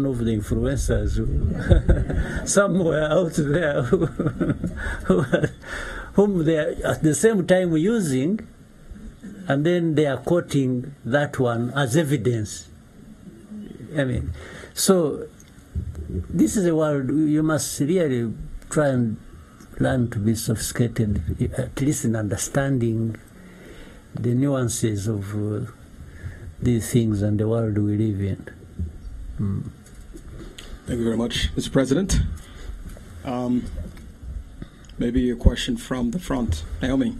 of the influencers somewhere out there whom they are at the same time using, and then they are quoting that one as evidence. I mean, so this is a world you must really try and learn to be sophisticated, at least in understanding the nuances of these things and the world we live in. Thank you very much, Mr. President. Maybe a question from the front. Naomi.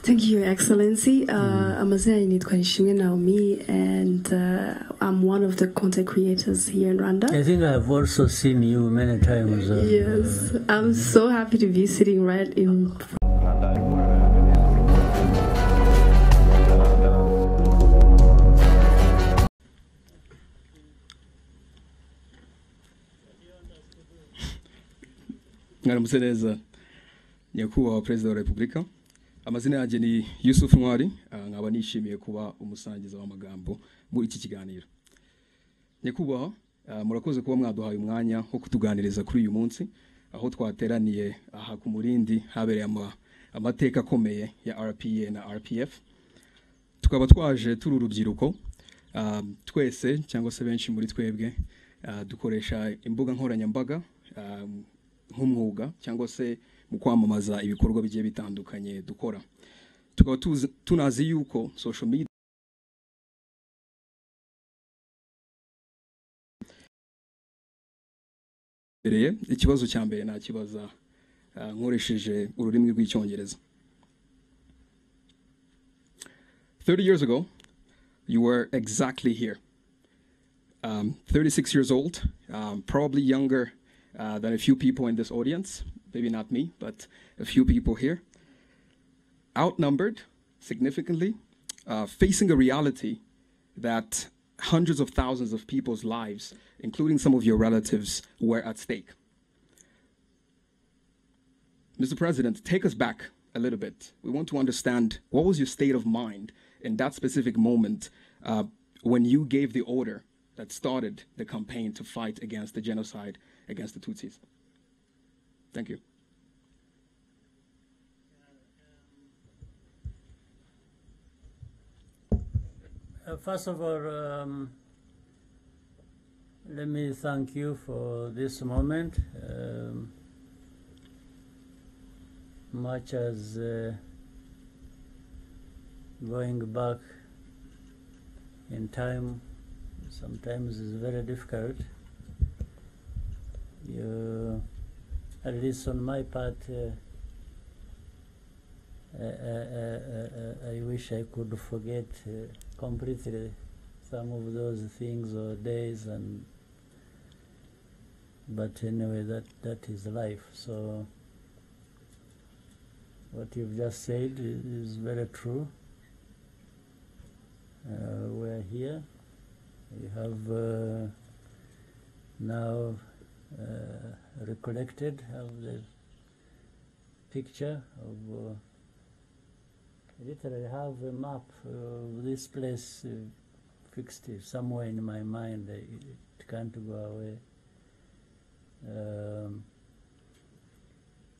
Thank you, Your Excellency. Amazina Nitwanishimwe Naomi, and I'm one of the content creators here in Rwanda. I think I've also seen you many times. Yes, I'm so happy to be sitting right in. Mwaramutse neza nyakubahwa Perezida wa Repubulika. Amazina yanjye ni Yusuf Ntwari, nkaba nishimiye kuba umusangiza w'amagambo muri iki kiganiro. Nyakubahwa, murakoze kuba mwaduhaye umwanya wo kutuganiriza kuri uyu munsi, aho twateraniye aha ku Murindi habereye amateka akomeye ya RPA na RPF. Tukaba twaje turi urubyiruko, twese cyangwa se benshi muri twebwe dukoresha imbuga nkoranyambaga nk'umwuga cyangwa se mu kwamamaza ibikorwa bigiye bitandukanye dukora. Tukaba tunazi yuko social media ikibazo cya mbere nakibaza nkoresheje ururimi rw'icyongereza. 30 years ago, you were exactly here. 36 years old, probably younger than a few people in this audience, maybe not me, but a few people here. Outnumbered significantly, facing a reality that hundreds of thousands of people's lives, including some of your relatives, were at stake. Mr. President, take us back a little bit. We want to understand what was your state of mind in that specific moment when you gave the order that started the campaign to fight against the genocide against the Tutsis. Thank you. First of all, let me thank you for this moment. Much as going back in time sometimes is very difficult. At least on my part, I wish I could forget completely some of those things or days, but anyway, that is life. So what you've just said is very true. We're here. We have now recollected of the picture of literally have a map of this place fixed somewhere in my mind. It can't go away.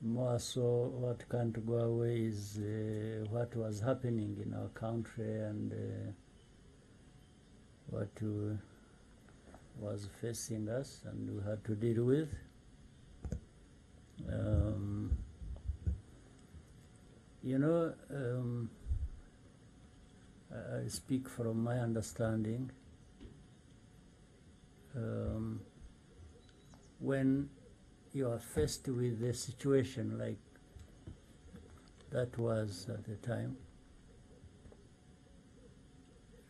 More so, what can't go away is what was happening in our country and what was facing us and we had to deal with. You know, I speak from my understanding. When you are faced with a situation like that was at the time,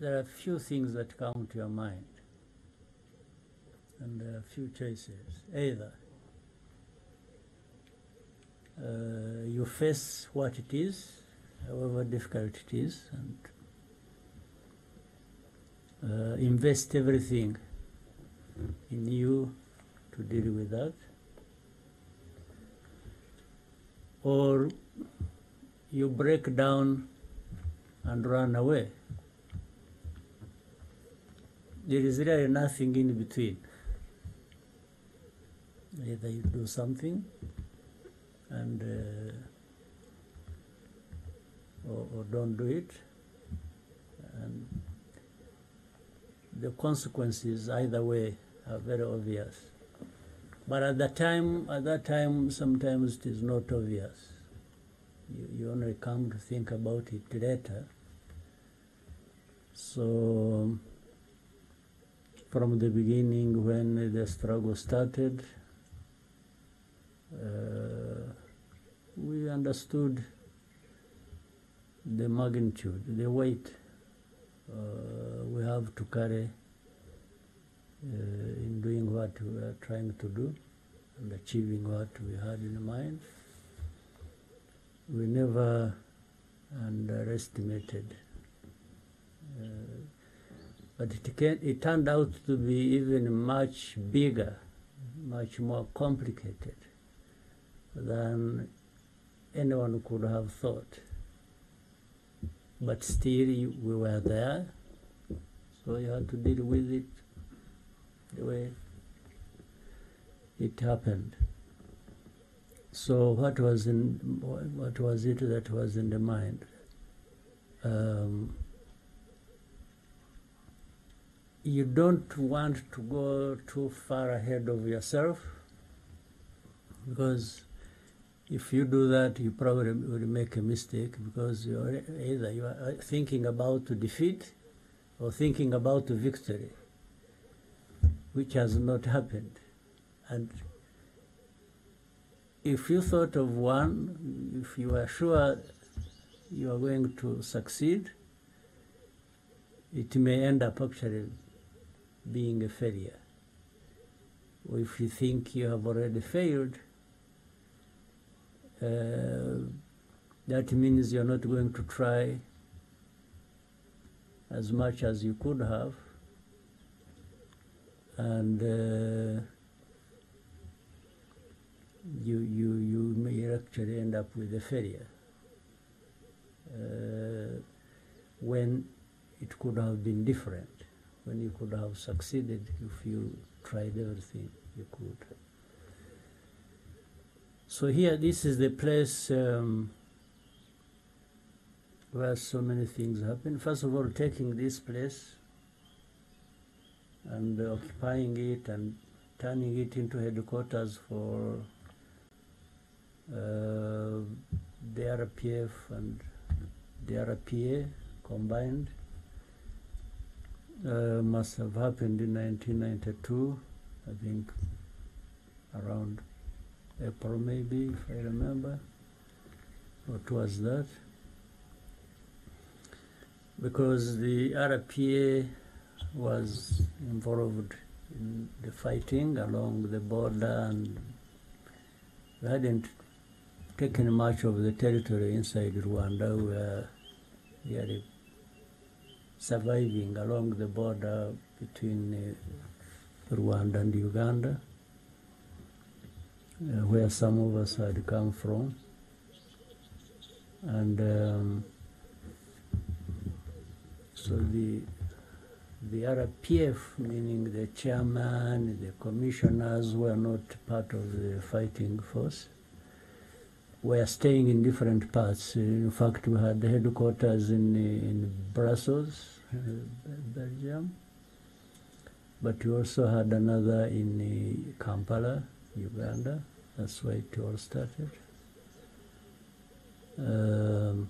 there are few things that come to your mind, and there are few choices. Either you face what it is, however difficult it is, and invest everything in you to deal with that, or you break down and run away. There is really nothing in between. Either you do something and or don't do it, and the consequences either way are very obvious. But at that time, sometimes it is not obvious. You only come to think about it later. So from the beginning, when the struggle started, we understood the magnitude, the weight we have to carry in doing what we are trying to do and achieving what we had in mind. We never underestimated, but it turned out to be even much bigger, much more complicated than anyone could have thought. But still, we were there, so you had to deal with it the way it happened. So what was it that was in the mind? You don't want to go too far ahead of yourself, because if you do that, you probably will make a mistake, because either you are thinking about defeat or thinking about victory, which has not happened. And if you thought of one, if you are sure you are going to succeed, it may end up actually being a failure. Or if you think you have already failed, that means you're not going to try as much as you could have, and you may actually end up with a failure when it could have been different, when you could have succeeded if you tried everything you could. So here, this is the place where so many things happen. First of all, taking this place and occupying it and turning it into headquarters for the RPF and the RPA combined must have happened in 1992, I think around April maybe, if I remember, or towards that, because the RPA was involved in the fighting along the border, and we hadn't taken much of the territory inside Rwanda. We were really surviving along the border between Rwanda and Uganda, where some of us had come from. And so the RPF, meaning the chairman, the commissioners, were not part of the fighting force, were staying in different parts. In fact, we had the headquarters in Brussels, Belgium, but we also had another in Kampala, Uganda. That's where it all started. And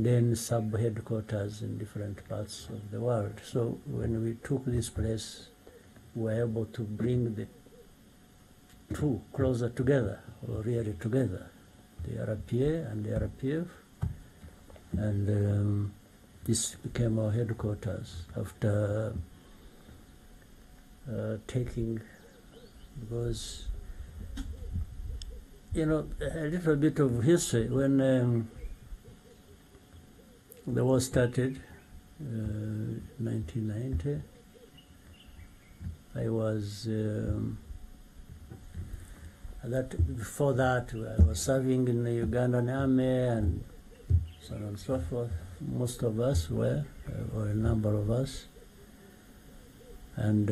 then sub-headquarters in different parts of the world. So when we took this place, we were able to bring the two closer together, or really together, the RPA and the RPF. And this became our headquarters after taking, because, you know, a little bit of history. When the war started, 1990, I was, before that, I was serving in the Ugandan army and so on and so forth. Most of us were, or a number of us. And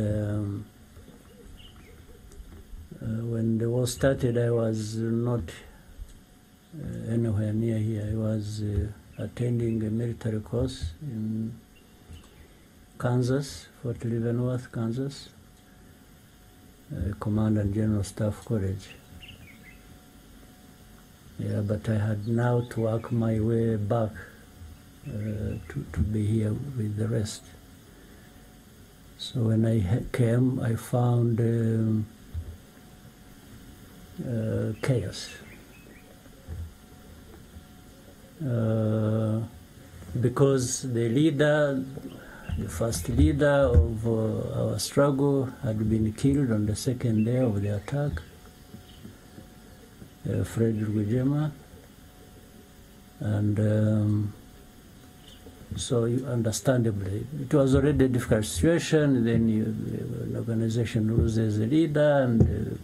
when the war started, I was not anywhere near here. I was attending a military course in Kansas, Fort Leavenworth, Kansas, Command and General Staff College. Yeah, but I had now to work my way back to be here with the rest. So when I came, I found chaos. Because the leader, the first leader of our struggle had been killed on the second day of the attack, Fred Urubyiruko, and so understandably, it was already a difficult situation. Then an organization loses a leader, and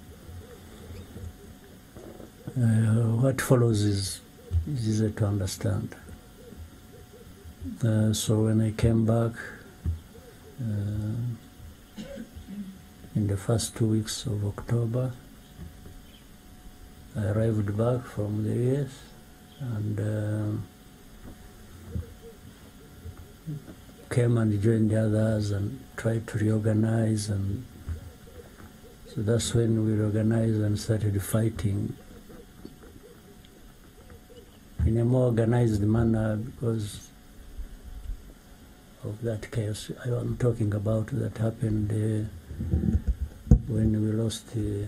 what follows is easy to understand. So when I came back in the first 2 weeks of October, I arrived back from the US and came and joined the others and tried to reorganize, and so that's when we reorganized and started fighting in a more organized manner because of that chaos I'm talking about that happened when we lost the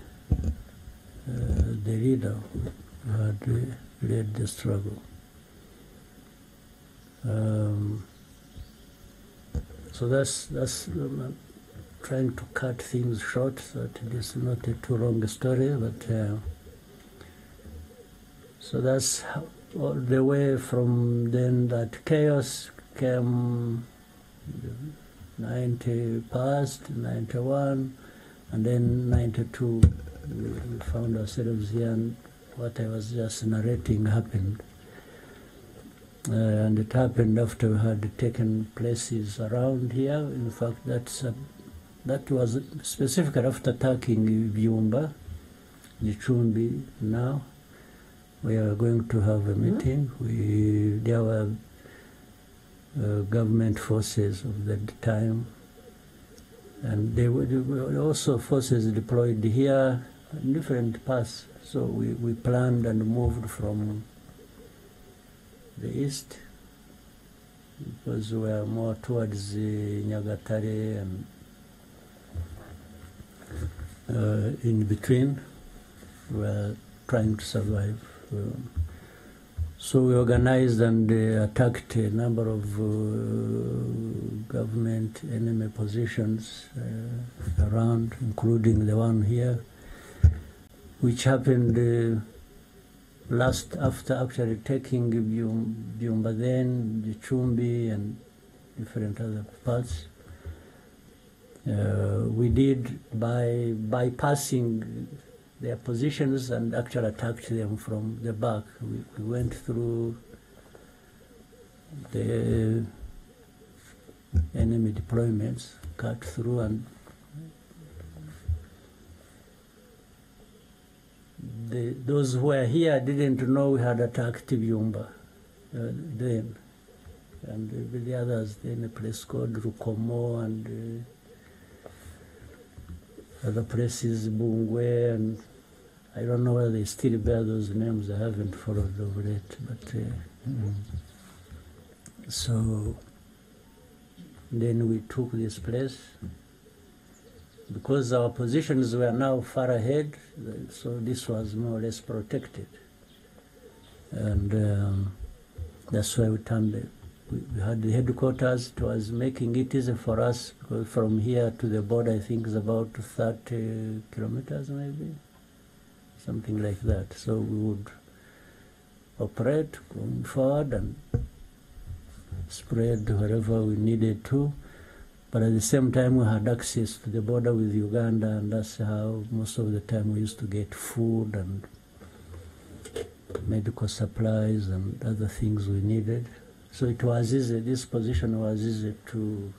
leader who had led the struggle. So that's trying to cut things short so that it is not a too long story, but so that's how, all the way from then that chaos came 90 past, 91, and then 92 we found ourselves here, and what I was just narrating happened. And it happened after we had taken places around here. In fact, that was specifically after attacking Byumba, Gicumbi. Now we are going to have a meeting. There were government forces of that time, and there were also forces deployed here in different parts. So we planned and moved from the east because we are more towards Nyagatare and in between. We are trying to survive. So we organized and attacked a number of government enemy positions around, including the one here, which happened last after actually taking Byumba, then Gicumbi and different other parts. We did by bypassing their positions and actually attacked them from the back. We went through the enemy deployments, cut through, and those who were here didn't know we had attacked Byumba then. And with the others, in a place called Rukomo and other places, Bungwe, and I don't know whether they still bear those names. I haven't followed over it, but so then we took this place because our positions were now far ahead, so this was more or less protected, and that's why we turned it. We had the headquarters. It was making it easy for us because from here to the border, I think is about 30 kilometers, maybe, something like that. So we would operate going forward and spread wherever we needed to. But at the same time, we had access to the border with Uganda, and that's how most of the time we used to get food and medical supplies and other things we needed. So it was easy, this position was easy to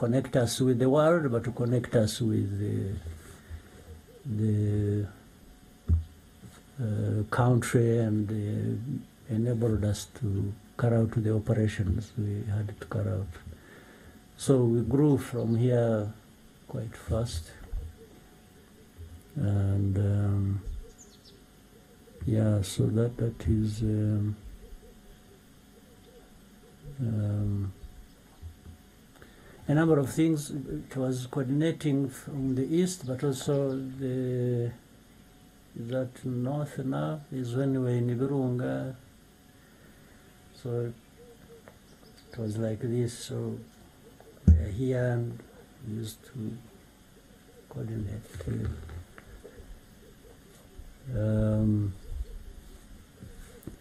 connect us with the world, but to connect us with the country, and enabled us to carry out the operations we had to carry out. So we grew from here quite fast, and yeah, so that is a number of things. It was coordinating from the east, but also that north now is when we were in Virunga. So it was like this. So we are here and used to coordinate.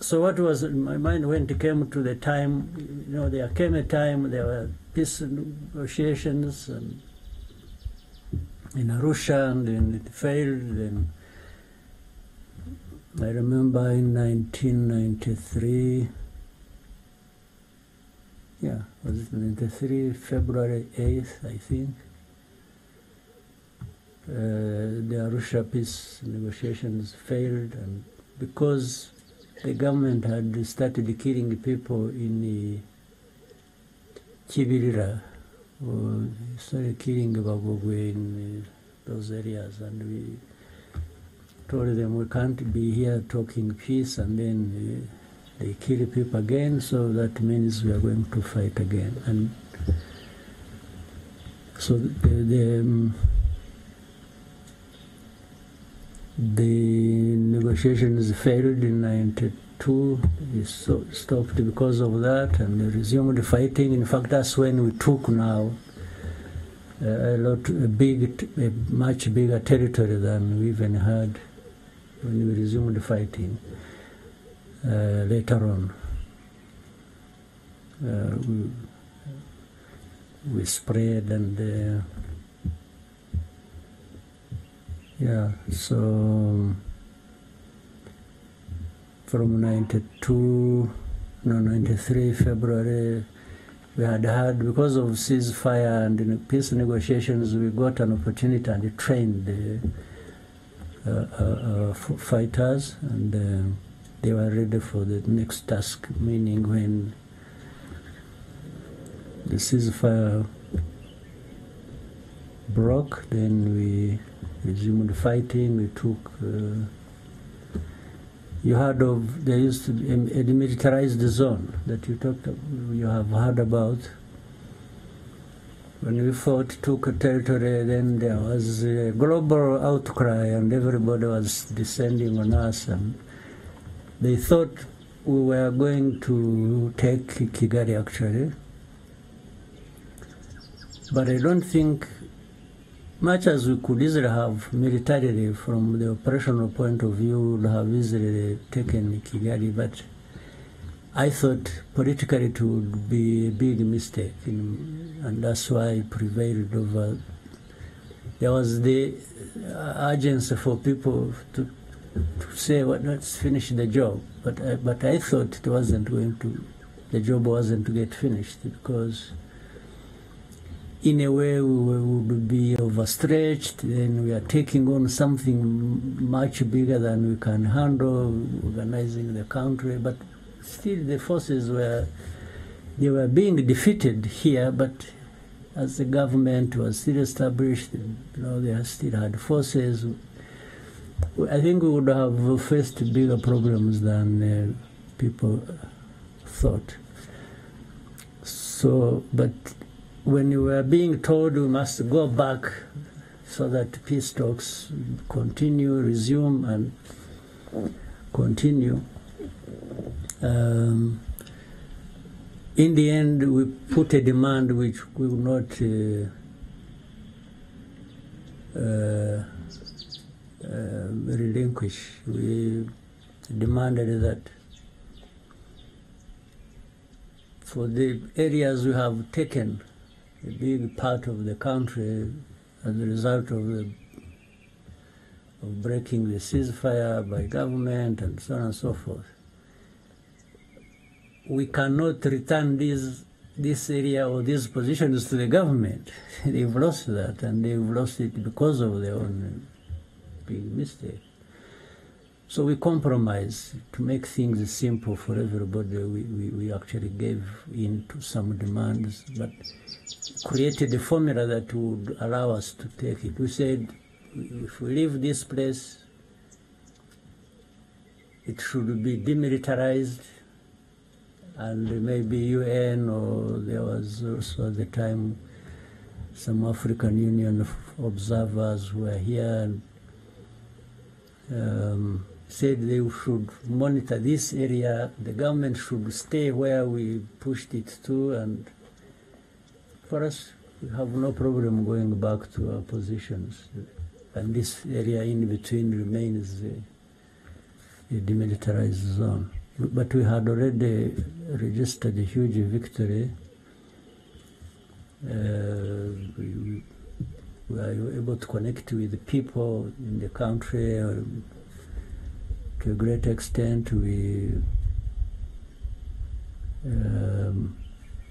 So what was in my mind when it came to the time, there came a time there were peace negotiations in Arusha, and then it failed. Then I remember in 1993, was it 93, February 8th, I think, the Arusha peace negotiations failed, and because the government had started killing people in Kibirira, or started killing Babogwe in those areas, and we told them we can't be here talking peace, and then they kill people again, so that means we are going to fight again. And so the negotiations failed in 92. We stopped because of that, and they resumed fighting. In fact, that's when we took now a much bigger territory than we even had when we resumed fighting later on. We spread, and so from 93 February, we had because of ceasefire and in peace negotiations, we got an opportunity and trained the fighters, and they were ready for the next task, meaning when the ceasefire broke, then we resumed fighting. We took, you heard of, there used to be a demilitarized zone that you have heard about. When we fought, took a territory, then there was a global outcry, and everybody was descending on us, and they thought we were going to take Kigali, actually. But I don't think, much as we could easily have militarily, from the operational point of view, would have easily taken Kigali, but I thought politically it would be a big mistake, and that's why I prevailed over. There was the urgency for people to say, well, let's finish the job, but I thought it wasn't going to, the job wasn't to get finished, because in a way we would be overstretched, then we are taking on something much bigger than we can handle, organizing the country, but still the forces they were being defeated here, but as the government was still established, they still had forces. I think we would have faced bigger problems than people thought. So, but when we were being told we must go back so that peace talks resume and continue, in the end we put a demand which we will not relinquish. We demanded that for the areas we have taken a big part of the country as a result of breaking the ceasefire by government and so on and so forth, we cannot return these this area or these positions to the government. They've lost that, and they've lost it because of their own big mistake. So we compromised to make things simple for everybody. We actually gave in to some demands, but created a formula that would allow us to take it. We said, if we leave this place, it should be demilitarized, and maybe UN, or there was also at the time some African Union observers who were here, and said they should monitor this area. The government should stay where we pushed it to, and for us, we have no problem going back to our positions. And this area in between remains a demilitarized zone. But we had already registered a huge victory. We were able to connect with the people in the country to a great extent.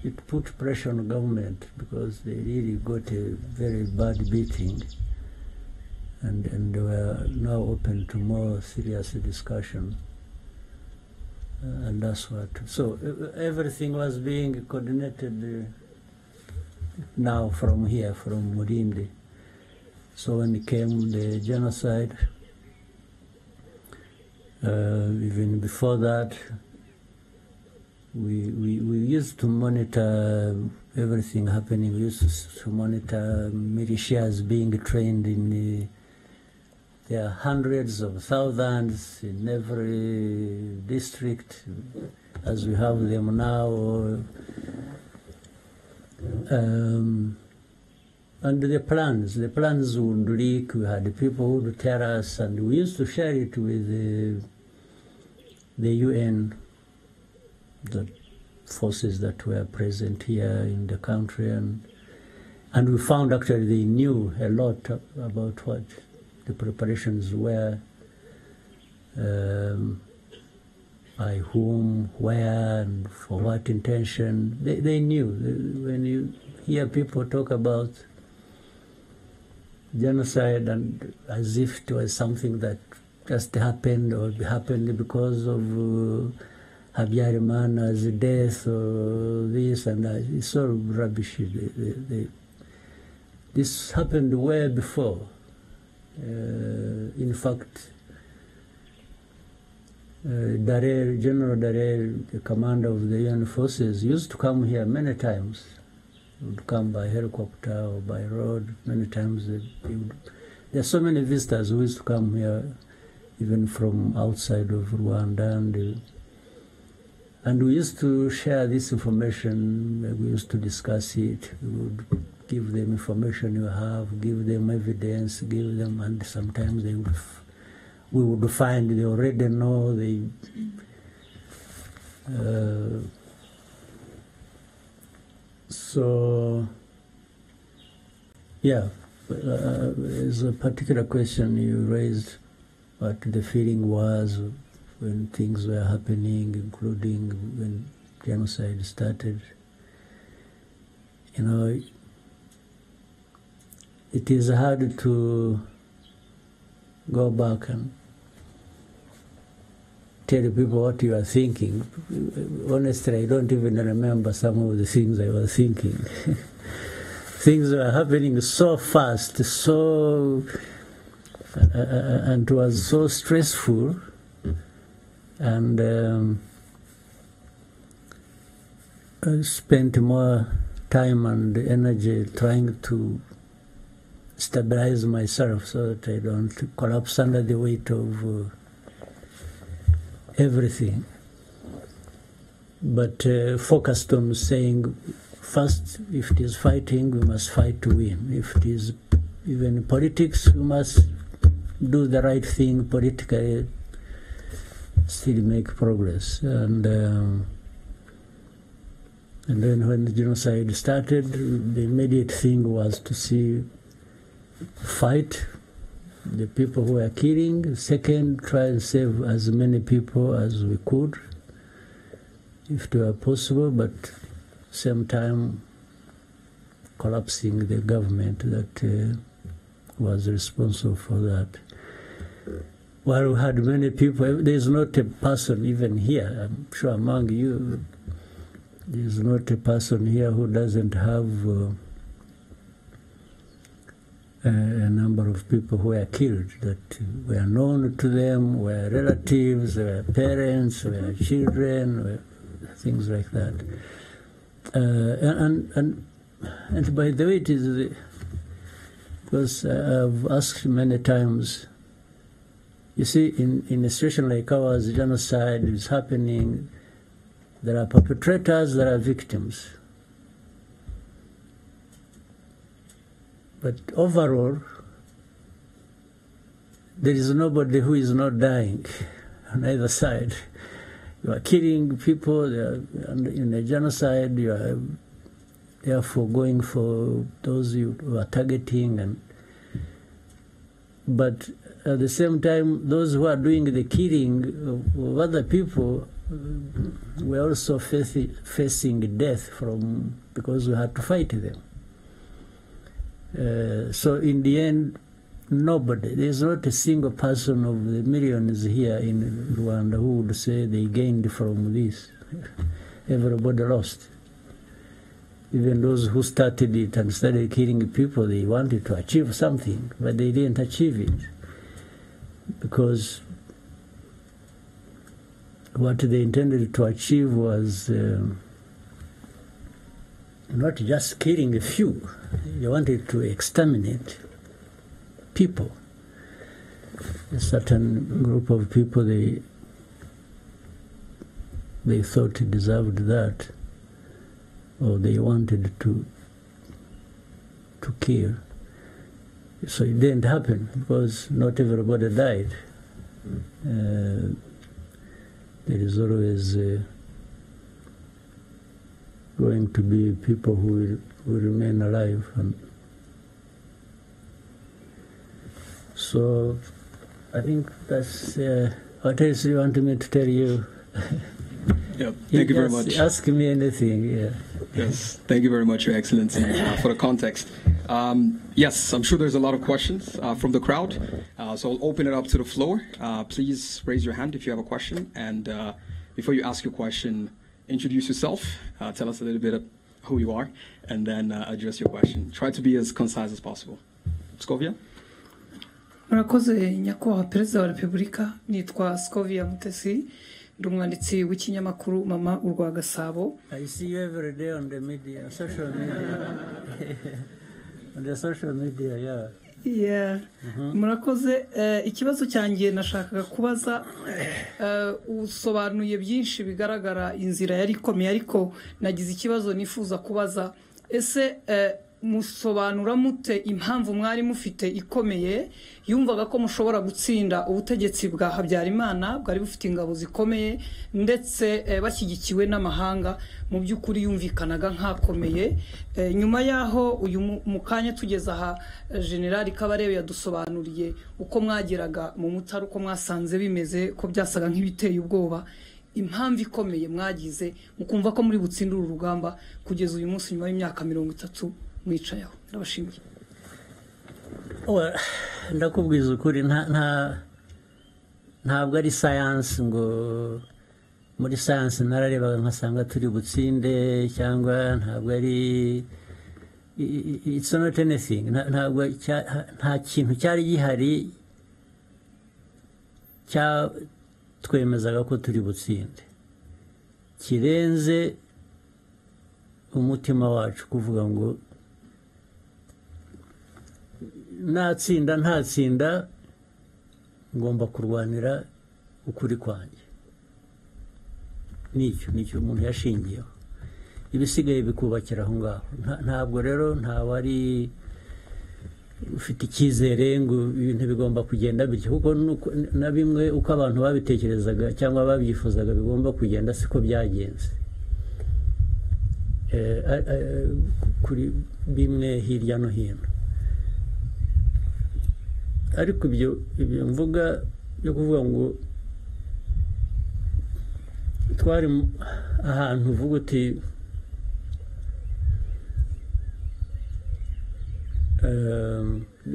It put pressure on the government because they really got a very bad beating, and they were now open to more serious discussion. And that's what. So everything was being coordinated now from here, from Murindi. So when it came the genocide, even before that, we used to monitor everything happening. We used to monitor militias being trained in there are hundreds of thousands in every district, as we have them now. And the plans would leak. We had people who would tell us, and we used to share it with the UN, the forces that were present here in the country, and we found actually they knew a lot about what the preparations were, by whom, where, and for what intention. They knew. When you hear people talk about genocide and as if it was something that just happened or happened because of Habyarimana's death or this and that, it's all rubbish. This happened way before. In fact, General Darer, the commander of the UN forces, used to come here many times. He would come by helicopter or by road many times. There are so many visitors who used to come here, even from outside of Rwanda, and we used to share this information. We used to discuss it. We would give them information you have, give them evidence, give them, and sometimes we would find they already know. So, yeah, there's a particular question you raised, what the feeling was when things were happening, including when genocide started. You know, it is hard to go back and tell people what you are thinking. Honestly, I don't even remember some of the things I was thinking. Things were happening so fast, and it was so stressful, and I spent more time and energy trying to stabilize myself so that I don't collapse under the weight of everything. But focused on saying, first, if it is fighting, we must fight to win. If it is even politics, we must do the right thing politically, still make progress. And then when the genocide started, the immediate thing was to fight the people who were killing. Second, try and save as many people as we could, if it were possible. But same time collapsing the government that was responsible for that. While we had many people, there's not a person even here, I'm sure among you, there's not a person here who doesn't have a number of people who were killed that were known to them, were relatives, were parents, were children, were things like that. And by the way, it is because I've asked many times. You see, in a situation like ours, genocide is happening. There are perpetrators, there are victims. But overall, there is nobody who is not dying on either side. You are killing people in a genocide, you are therefore going for those you are targeting. But at the same time, those who are doing the killing of other people were also facing death because we had to fight them. So in the end, nobody, there's not a single person of the millions here in Rwanda who would say they gained from this. Everybody lost. Even those who started it and started killing people, they wanted to achieve something, but they didn't achieve it. Because what they intended to achieve was not just killing a few. They wanted to exterminate people. A certain group of people, they thought deserved that, or they wanted to kill. So it didn't happen because not everybody died. There is always going to be people who will remain alive. And so I think that's what else you want me to tell you? Yeah, thank you very much. Ask me anything, yeah. Yes, thank you very much, Your Excellency, for the context. Yes, I'm sure there's a lot of questions from the crowd, so I'll open it up to the floor. Please raise your hand if you have a question, and before you ask your question, introduce yourself, tell us a little bit of who you are, and then address your question. Try to be as concise as possible. Scovia? Murakoze nyakubahwa Perezida wa Repubulika, nitwa Scovia Mutesi, ndi umwanditsi w'ikinyamakuru Mama urwa Gasabo. I see you every day on the media, social media. On the social media, yeah. Yeah. Murakoze, ikibazo cyanjye nashakaga kubaza, usobanuye byinshi bigaragara inzira yari ikomeye, ariko nagize ikibazo nifuza kubaza, ese musobanura mute impamvu mwari mufite ikomeye yumvaga ko mushobora gutsinda ubutegetsi bwa Habyarimana bwari bufite ingabo zikomeye ndetse bashyigikiwe n'amahanga, mu by'ukuri yumvikanaga nkakomeye. Nyuma yaho uyu mukanya tugeza aha General Kabarebe yadusobanuriye uko mwageraga mu Mutara, uko mwasanze bimeze ko byasaga nk'ibiteye ubwoba. Impamvu ikomeye mwagize mukumva ko muri butsindura urugamba kugeza uyu munsi nyuma y'imyaka 30 mwicayeho. Ndabashimiye. Ndakubwiza ukuri, ntabwo ari science ngo muri science nararebaga nkasanga turi butsinde, cyangwa ntabwo ari, it's not anything, ntabwo nta kintu cyari gihari twemezaga ko turi butsinde kirenze umutima wacu kuvuga ngo natsinda ntatsinda ngomba kurwanira ukuri kwanjye. Nicyo umuntu yashingiyeho, ibisigaye bikubakira aho ngaho. Ntabwo rero ntawari ufite icyizere ngo ibintu bigomba kugenda bityo, kuko na bimwe uko abantu babitekerezaga cyangwa babyifuzaga bigomba kugenda siko byagenze. Kuri bimwe hirya no hino, ariko ibyo mvuga byo kuvuga ngo twari ahantu uvuga uti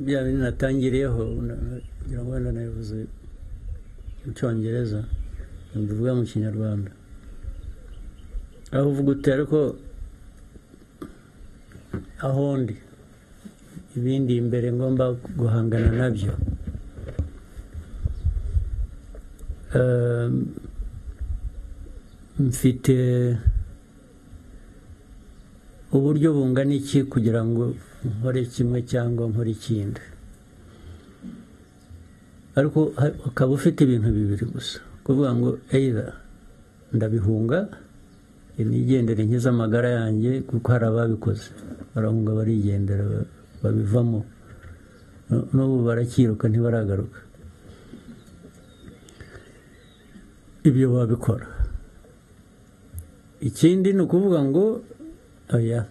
bya bintu natangiriyeho ngira ngo wenda nabivuze mu cyongereza mbivuga mu kinyarwanda aho uvuga uti ariko aho ndi ibindi imbere ngomba guhangana nabyo mfite uburyo bungana iki kugira ngo nkore kimwe cyangwa nkore ikindi ariko ukaba ufite ibintu bibiri gusa kuvuga ngo either ndabihunga nigendere nkiza amagara yanjye kuko hari ababikoze barahunga barigendera babivamo n'ubu barakiruka ntibaragaruka ibyo babikora ikindi ni ukuvuga ngo oya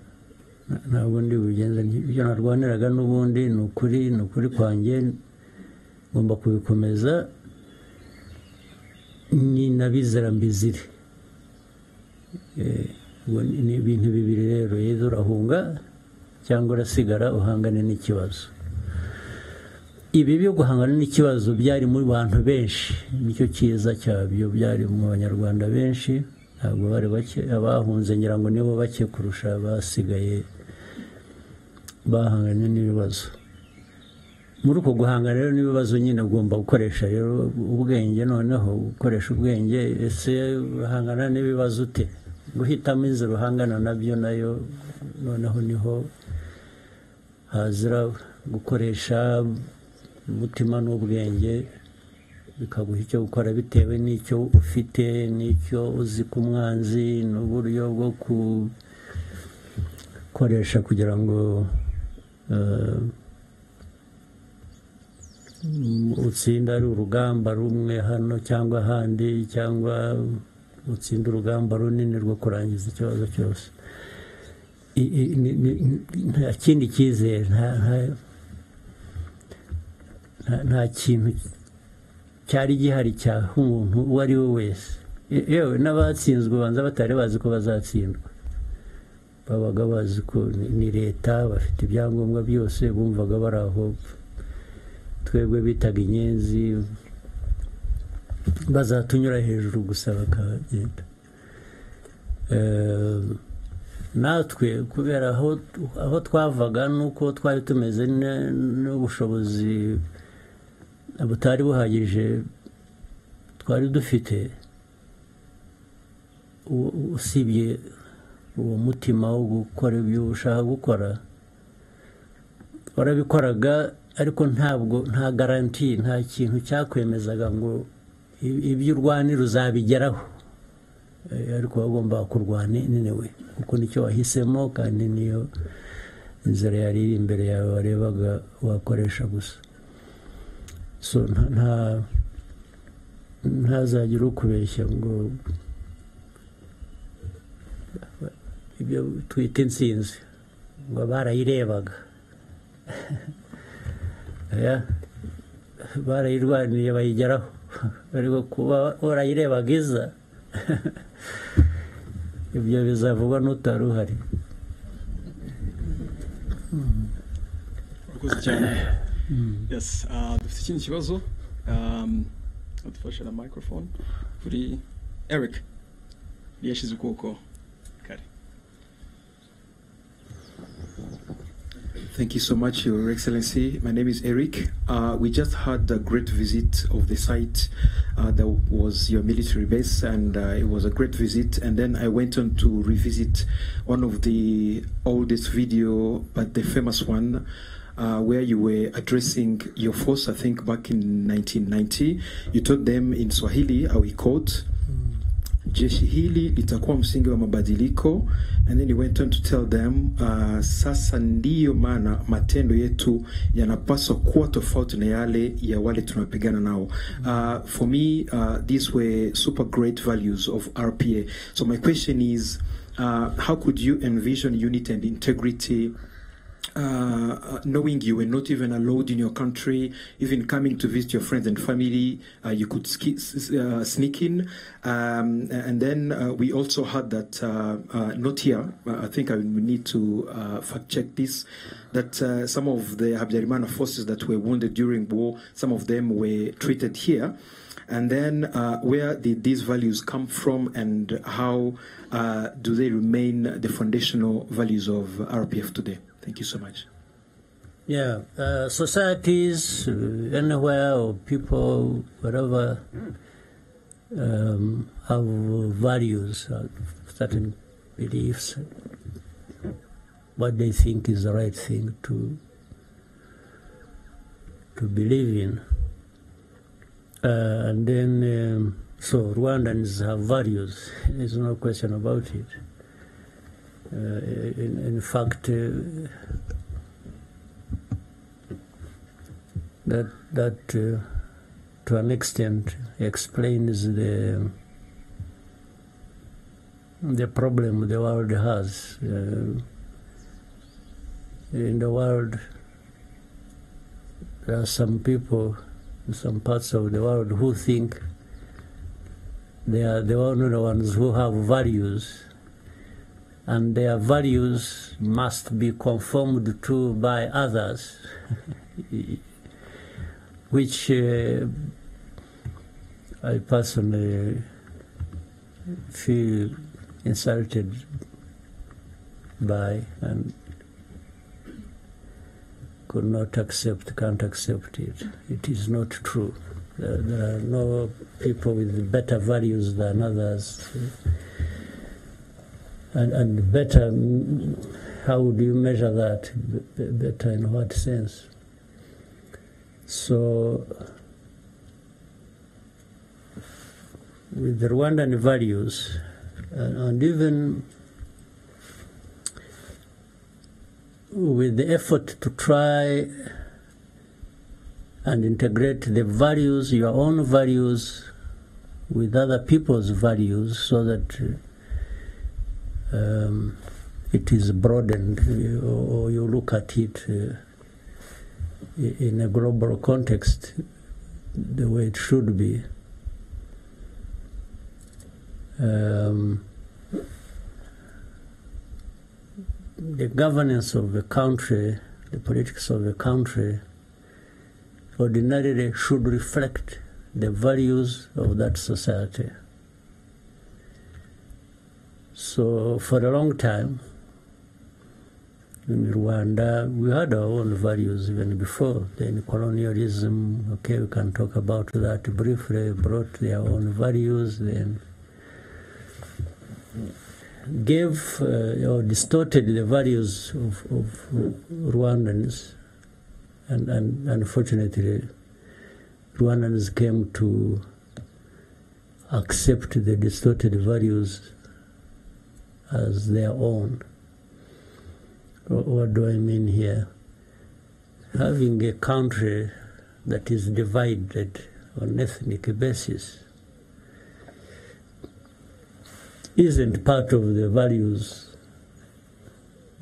ntabwo ndi bugenze ibyo narwaniraga n'ubundi ni ukuri kwanjye ngomba kubikomeza ni nabizera mbizire ni ibintu bibiri rero yezu urahunga cyangwa urasigara uhangane n'ikibazo ibi byo guhangana n'ikibazo byari mu bantu benshi nicyo cyiza cyabyo byari mu banyarwanda benshi ntabwo bari bake abahunze ngira ngo nibo bake kurusha basigaye bahanganye n'ibibazo muri uko guhangana rero n'ibibazo nyine ugomba gukoresha rero ubwenge noneho gukoresha ubwenge ese uhangana n'ibibazo ute guhitamo inzira uhangana nabyo nayo noneho niho hazira gukoresha umutima n'ubwenge bikaguha icyo gukora bitewe n'icyo ufite n'icyo uzi ku mwanzi n'uburyo bwo gukoresha kugira ngo utsinda ari urugamba rumwe hano cyangwa ahandi cyangwa utsinda urugamba runini rwo kurangiza ikibazo cyose nta kindi cyizere nta kintu cyari gihari cyaha umuntu uwo ari we wese yewe n'abatsinzwe banza batari bazi ko bazatsindwa babaga bazi ko ni leta bafite ibyangombwa byose bumvaga bari aho twebwe bitaga inyenzi bazatunyura hejuru gusa bakagenda natwe kubera aho twavaga nuko twari tumeze n'ubushobozi butari buhagije twari dufite usibye uwo mutima wo gukora ibyo ushaka gukora warabikoraga ariko nta garanti nta kintu cyakwemezaga ngo ibyo urwanira uzabigeraho ariko wagomba kurwana niwe kuko nicyo wahisemo kandi niyo inzira yari iri imbere yawe warebaga wakoresha gusa so ntazagira ukubeshya ngo ibyo twita intsinzi ngo barayirebaga barayirwaniye bayigeraho ariko kuba warayirebaga iza ibyo bizavugwa n'utari uhari yes dufite ikindi kibazo adufashe na microphone kuri Eric yashize ukuboko kare. Thank you so much, Your Excellency. My name is Eric. We just had a great visit of the site that was your military base, and it was a great visit. And then I went on to revisit one of the oldest video, but the famous one, where you were addressing your force, I think back in 1990. You told them in Swahili, how he quote, jeshi hili litakuwa msingi wa mabadiliko, and then he went on to tell them sasa ndiyo maana matendo yetu yanapaswa kuwa tofauti na yale ya wale tunapigana nao. For me, these were super great values of RPA. So my question is, how could you envision unity and integrity knowing you were not even allowed in your country, even coming to visit your friends and family, you could sneak in. And then we also heard that, not here, I think we need to fact check this, that some of the Habyarimana forces that were wounded during war, some of them were treated here. And then where did these values come from, and how do they remain the foundational values of RPF today? Thank you so much. Yeah, societies anywhere, or people, whatever, have values, certain beliefs, what they think is the right thing to believe in. And then, so Rwandans have values. There's no question about it. In fact, that to an extent explains the problem the world has. In the world, there are some people in some parts of the world who think they are the only ones who have values, and their values must be conformed to by others, which I personally feel insulted by and could not accept, can't accept it. It is not true. There are no people with better values than others. And better, how do you measure that? Better in what sense? So, with the Rwandan values, and even with the effort to try and integrate the values, your own values, with other people's values, so that it is broadened, or you look at it in a global context the way it should be. The governance of the country, the politics of the country, ordinarily should reflect the values of that society. So for a long time, in Rwanda, we had our own values even before. Then colonialism, okay, we can talk about that briefly, brought their own values, then gave or distorted the values of Rwandans, and unfortunately Rwandans came to accept the distorted values as their own. What do I mean here? Having a country that is divided on ethnic basis isn't part of the values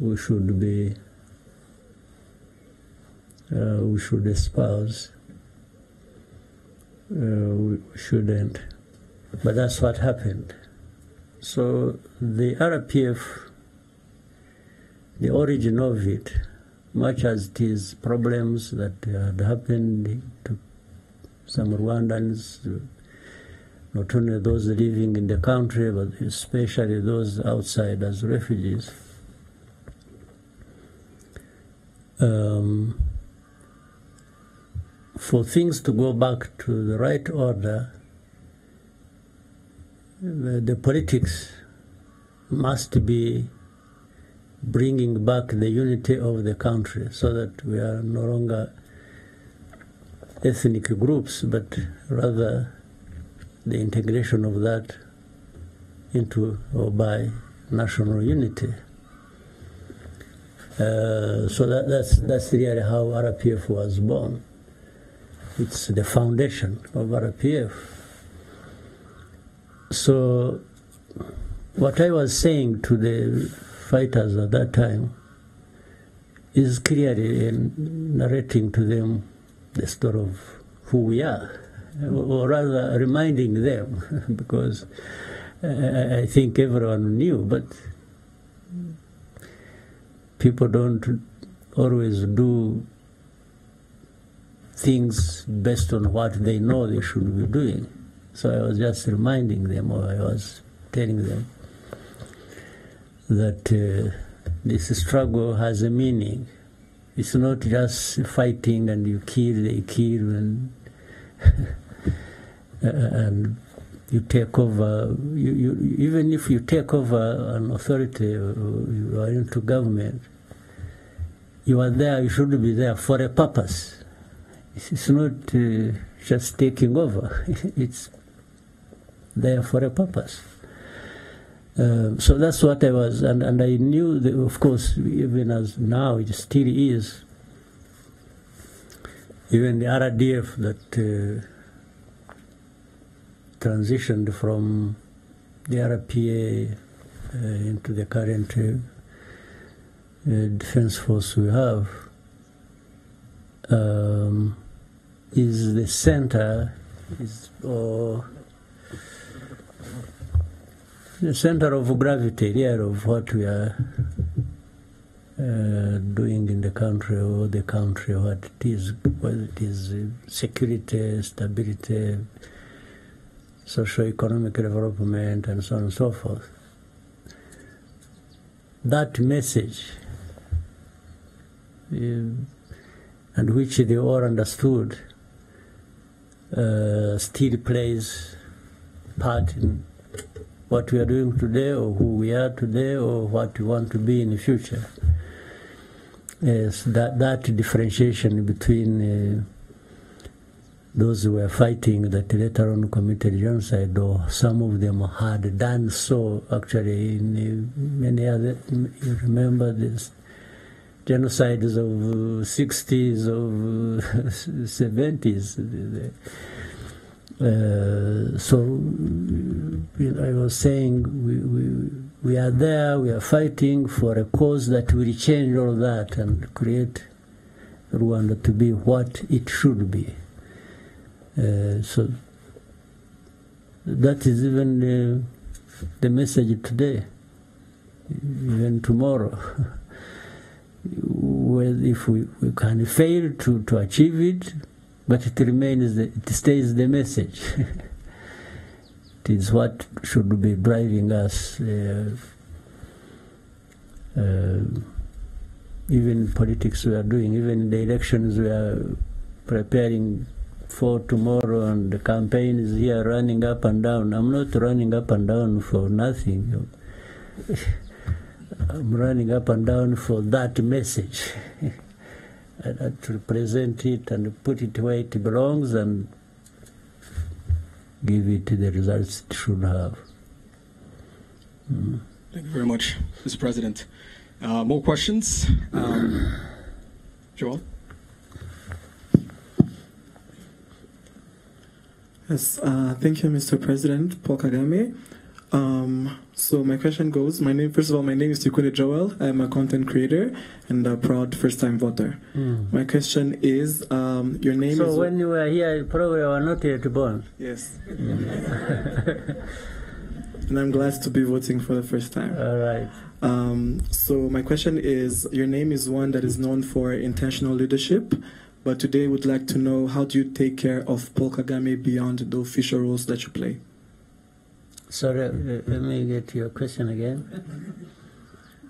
we should espouse. We shouldn't. But that's what happened. So the RPF, the origin of it, much as it is problems that had happened to some Rwandans, not only those living in the country, but especially those outside as refugees. For things to go back to the right order, the politics must be bringing back the unity of the country, so that we are no longer ethnic groups, but rather the integration of that into or by national unity. So that's really how RPF was born. It's the foundation of RPF. So what I was saying to the fighters at that time is clearly narrating to them the story of who we are, or rather reminding them, because I think everyone knew, but people don't always do things based on what they know they should be doing. So I was just reminding them, or I was telling them that this struggle has a meaning. It's not just fighting and you kill, they kill, and and you take over. Even if you take over an authority, or you are into government, you are there. You should be there for a purpose. It's not just taking over. It's there for a purpose. So that's what I was, and I knew that, of course, even as now it still is, even the RDF that transitioned from the RPA into the current defense force we have, is the center, the center of gravity here of what we are doing in the country, or the country, what it is, whether it is security, stability, socio-economic development, and so on and so forth. That message, and which they all understood, still plays part in what we are doing today, or who we are today, or what we want to be in the future. Yes, that differentiation between those who were fighting that later on committed genocide, or some of them had done so actually in many other, you remember this genocides of 60s, of 70s. So I was saying we are there, we are fighting for a cause that will change all that and create Rwanda to be what it should be. So that is even the message today, even tomorrow. Well, if we can fail to achieve it, but it remains, it stays the message. It is what should be driving us, even politics we are doing, even the elections we are preparing for tomorrow, and the campaign is here running up and down. I'm not running up and down for nothing. I'm running up and down for that message. To represent it and put it where it belongs and give it the results it should have. Thank you very much, Mr. President. More questions? Joel? Yes, thank you, Mr. President, Paul Kagame. So my question goes, first of all, my name is Tikunde Joel. I'm a content creator and a proud first-time voter. My question is, your name is... So when you were here, you probably were not yet born. Yes. And I'm glad to be voting for the first time. All right. So my question is, your name is one that is known for intentional leadership, but today would like to know, how do you take care of Paul Kagame beyond the official roles that you play? Sorry, let me get your question again.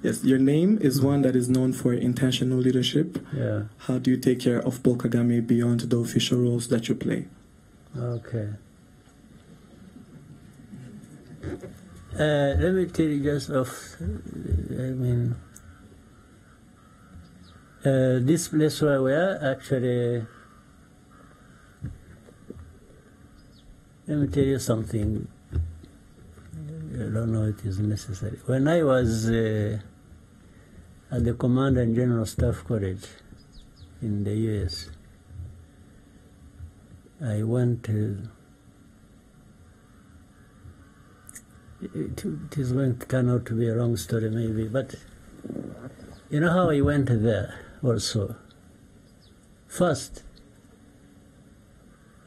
Yes, your name is one that is known for intentional leadership. Yeah. How do you take care of Paul Kagame beyond the official roles that you play? Okay. Let me tell you just off, this place where we are, actually, let me tell you something. I don't know if it is necessary. When I was at the Command and General Staff College in the US, I went to, it is going to turn out to be a long story maybe, but you know how I went there? also. First,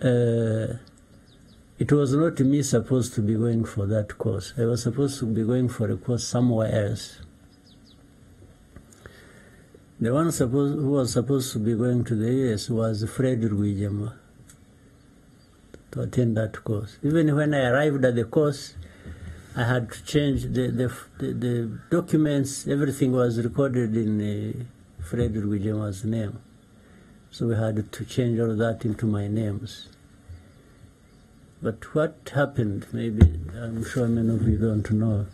it was not me supposed to be going for that course. I was supposed to be going for a course somewhere else. The one who was supposed to be going to the US was Fred Urubyiruko to attend that course. Even when I arrived at the course, I had to change the documents. Everything was recorded in Fred Urubyiruko's name. So we had to change all that into my names. But what happened, maybe, I'm sure many of you don't know.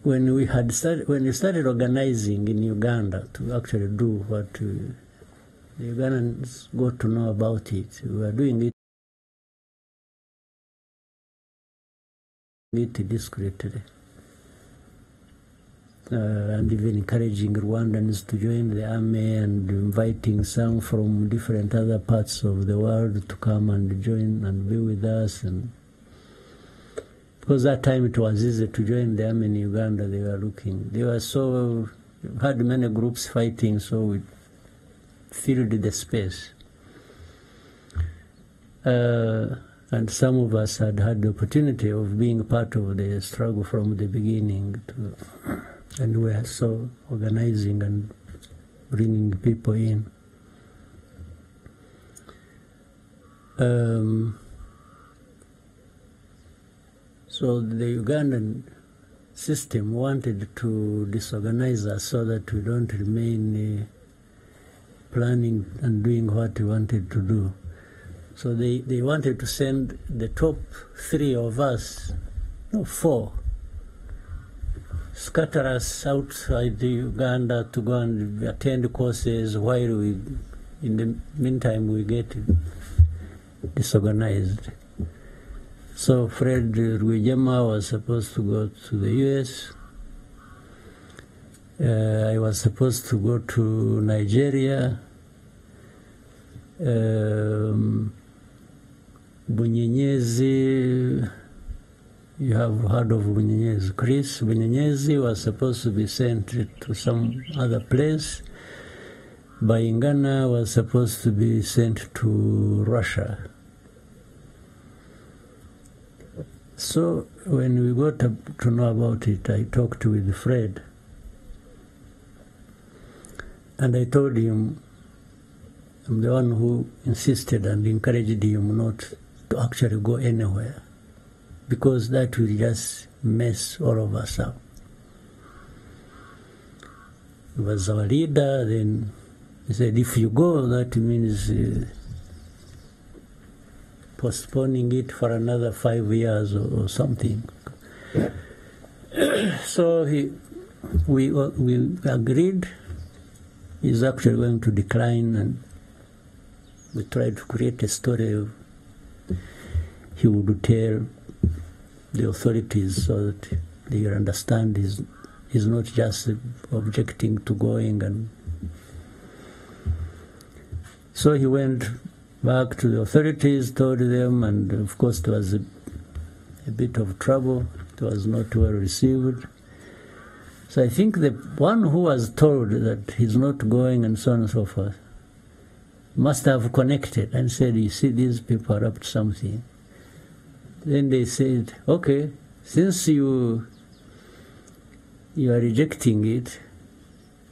When we started organizing in Uganda to actually do what the Ugandans got to know about it, we were doing it discreetly. And even encouraging Rwandans to join the army and inviting some from different other parts of the world to come and join and be with us. And because that time it was easy to join the army in Uganda, they had many groups fighting, so we filled the space. And some of us had the opportunity of being part of the struggle from the beginning and we are so organizing and bringing people in. So the Ugandan system wanted to disorganize us so that we don't remain planning and doing what we wanted to do. So they wanted to send the top 3 of us, no, 4, scatter us outside the Uganda to go and attend courses while we, in the meantime, we get disorganized. So Fred Urubyiruko was supposed to go to the US. I was supposed to go to Nigeria. Bunyenyezi, you have heard of Bunyenyezi. Chris Bunyenyezi was supposed to be sent to some other place. Bayingana was supposed to be sent to Russia. So when we got to know about it, I talked with Fred. And I told him, I'm the one who insisted and encouraged him not to actually go anywhere, because that will just mess all of us up. He was our leader. Then he said, if you go, that means postponing it for another 5 years or something. So we agreed. He's actually going to decline, and we tried to create a story he would tell the authorities so that they understand he's not just objecting to going. And so he went back to the authorities, told them, and of course there was a bit of trouble. It was not well received. So I think the one who was told that he's not going and so on and so forth must have connected and said, you see, these people are up to something. Then they said, okay, since you are rejecting it,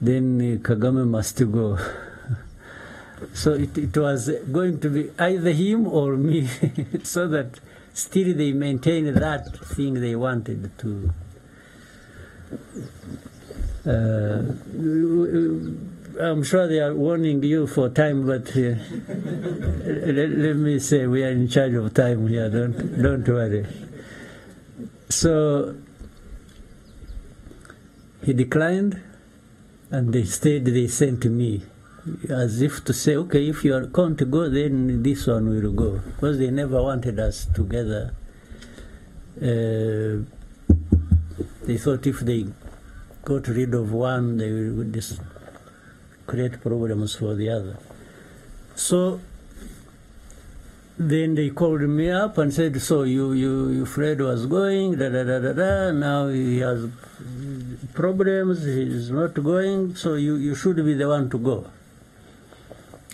then Kagame must go. So it was going to be either him or me, so that still they maintained that thing they wanted to. I'm sure they are warning you for time, but let me say we are in charge of time here. Don't worry. So he declined, and they sent me, as if to say, okay, if you are going to go, then this one will go, because they never wanted us together. They thought if they got rid of one, they would just create problems for the other. So then they called me up and said, so you Fred was going, now he has problems, he's not going, so you should be the one to go.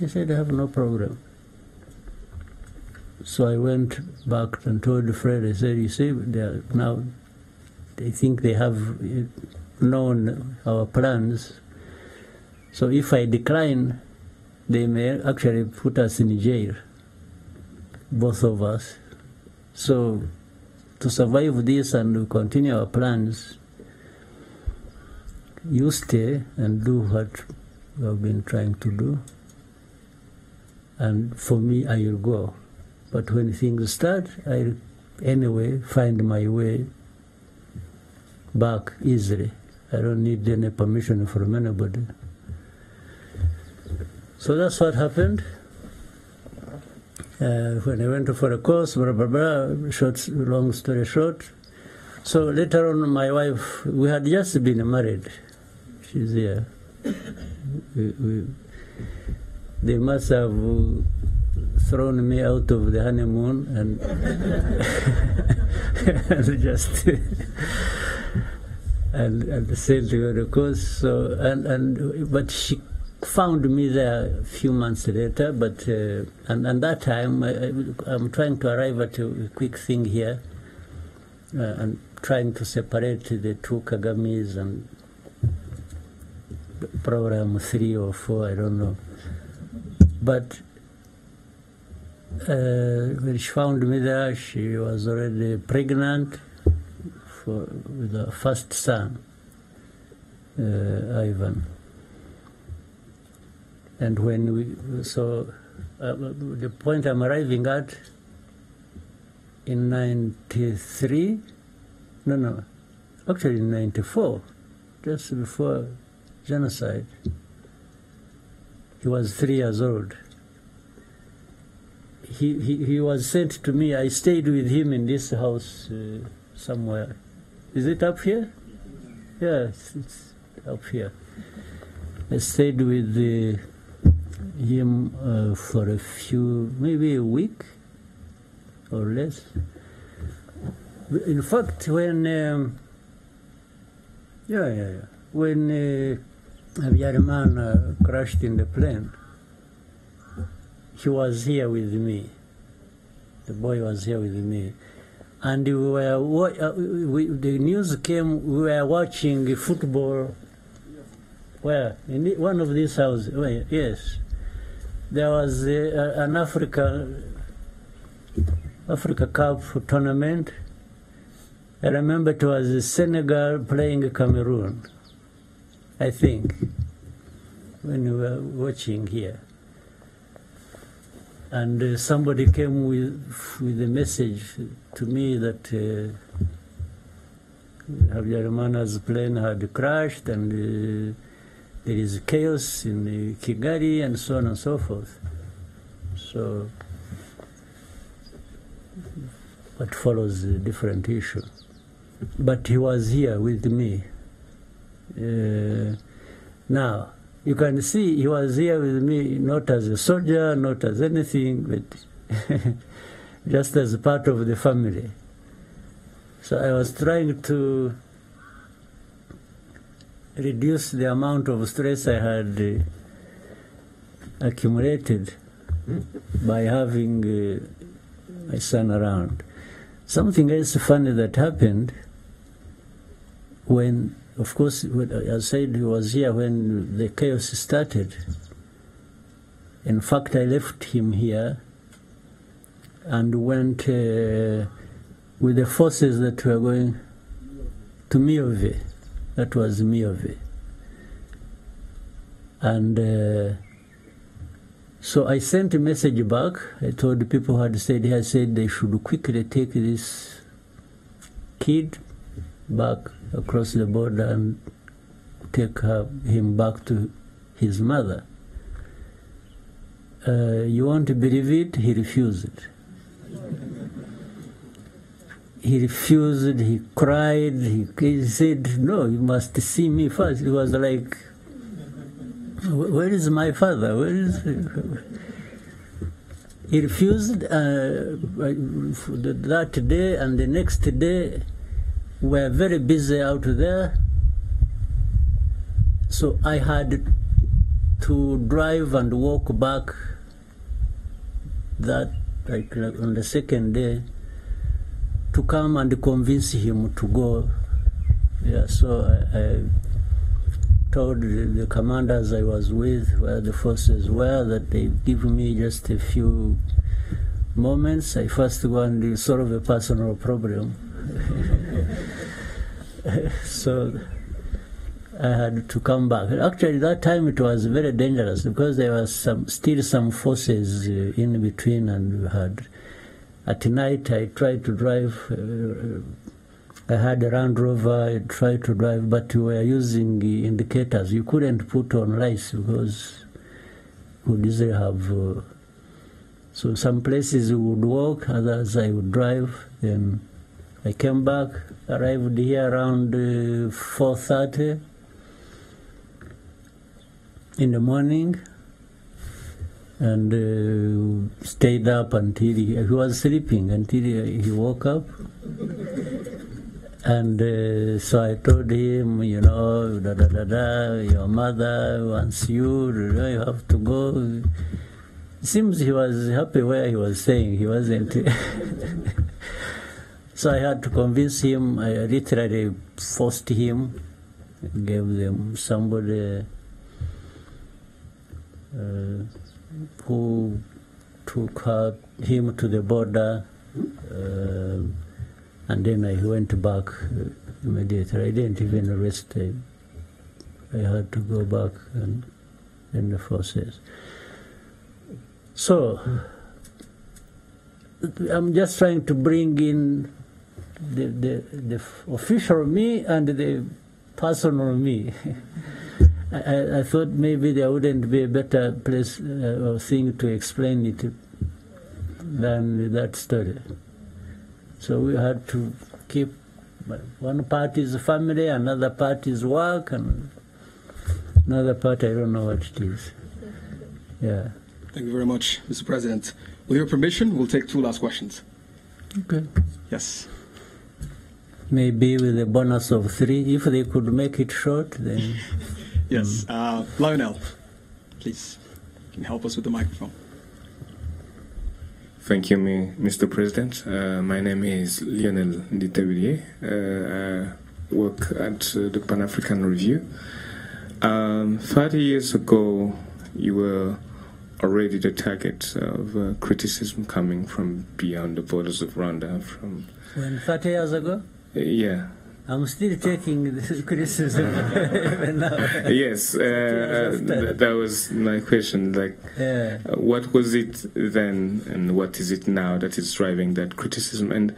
I said, I have no problem. So I went back and told Fred, I said, you see, now they think they have known our plans. So if I decline, they may actually put us in jail, both of us. So to survive this and continue our plans, you stay and do what we have been trying to do. And for me, I will go. But when things start, I'll anyway find my way back easily. I don't need any permission from anybody. So that's what happened. When I went for a course, blah, blah, blah, long story short. So later on, my wife, we had just been married. She's here. They must have thrown me out of the honeymoon and, and just and sailed to the coast. So but she found me there a few months later. But and that time I'm trying to arrive at a quick thing here and trying to separate the two Kagames and program 3 or 4, I don't know. But when she found me there, she was already pregnant with her first son, Ivan. And when the point I'm arriving at in 93, actually in 94, just before genocide, he was 3 years old. He was sent to me. I stayed with him in this house somewhere. Is it up here? Yeah, it's up here. I stayed with him for a few, maybe a week or less. In fact, when when Yayoboreye crashed in the plane, he was here with me. The boy was here with me. And we were, the news came, we were watching football. Where? In one of these houses. Well, yes. There was an Africa Cup tournament. I remember it was Senegal playing Cameroon, I think, when we were watching here. And somebody came with a message to me that Yayoboreye's plane had crashed and there is chaos in Kigali and so on and so forth. So what follows a different issue. But he was here with me. Now, you can see he was here with me not as a soldier, not as anything, but just as part of the family. So I was trying to reduce the amount of stress I had accumulated by having my son around. Something else funny that happened when, of course, I said he was here when the chaos started. In fact, I left him here and went with the forces that were going to Miove. That was Miove. And so I sent a message back. I told the people who had stayed here, I said they should quickly take this kid back across the border and take him back to his mother. You won't believe it, he refused. He refused, he cried, he said, no, you must see me first. He was like, where is my father? Where is he? He refused that day, and the next day we were very busy out there. So I had to drive and walk back that, like on the second day, to come and convince him to go. Yeah, so I told the commanders I was with, where the forces were, that they give me just a few moments. I first go and solve a personal problem. So I had to come back. Actually, that time it was very dangerous because there was still some forces in between, and we had. At night, I tried to drive. I had a Land Rover. I tried to drive, but we were using indicators. You couldn't put on lights because we didn't have. So some places we would walk, others I would drive. Then I came back, arrived here around 4:30 in the morning, and stayed up until he was sleeping until he woke up. And so I told him, you know, your mother wants you, you have to go. It seems he was happy where he was staying. He wasn't. So I had to convince him. I literally forced him, gave them somebody who took him to the border, and then I went back immediately. I didn't even rest. I had to go back and in the forces. So I'm just trying to bring in the official me and the personal me. I thought maybe there wouldn't be a better place or thing to explain it than that story. So we had to keep one part is family, another part is work, and another part I don't know what it is. Yeah. Thank you very much, Mr. President. With your permission, we'll take 2 last questions. Okay. Yes. Maybe with a bonus of 3, if they could make it short, then. Yes. Lionel, please, can you help us with the microphone? Thank you, Mr. President. My name is Lionel Yakiriye. I work at the Pan-African Review. 30 years ago, you were already the target of criticism coming from beyond the borders of Rwanda. When 30 years ago? Yeah. I'm still taking this criticism even now. Yes, that was my question. Like, what was it then, and what is it now that is driving that criticism? And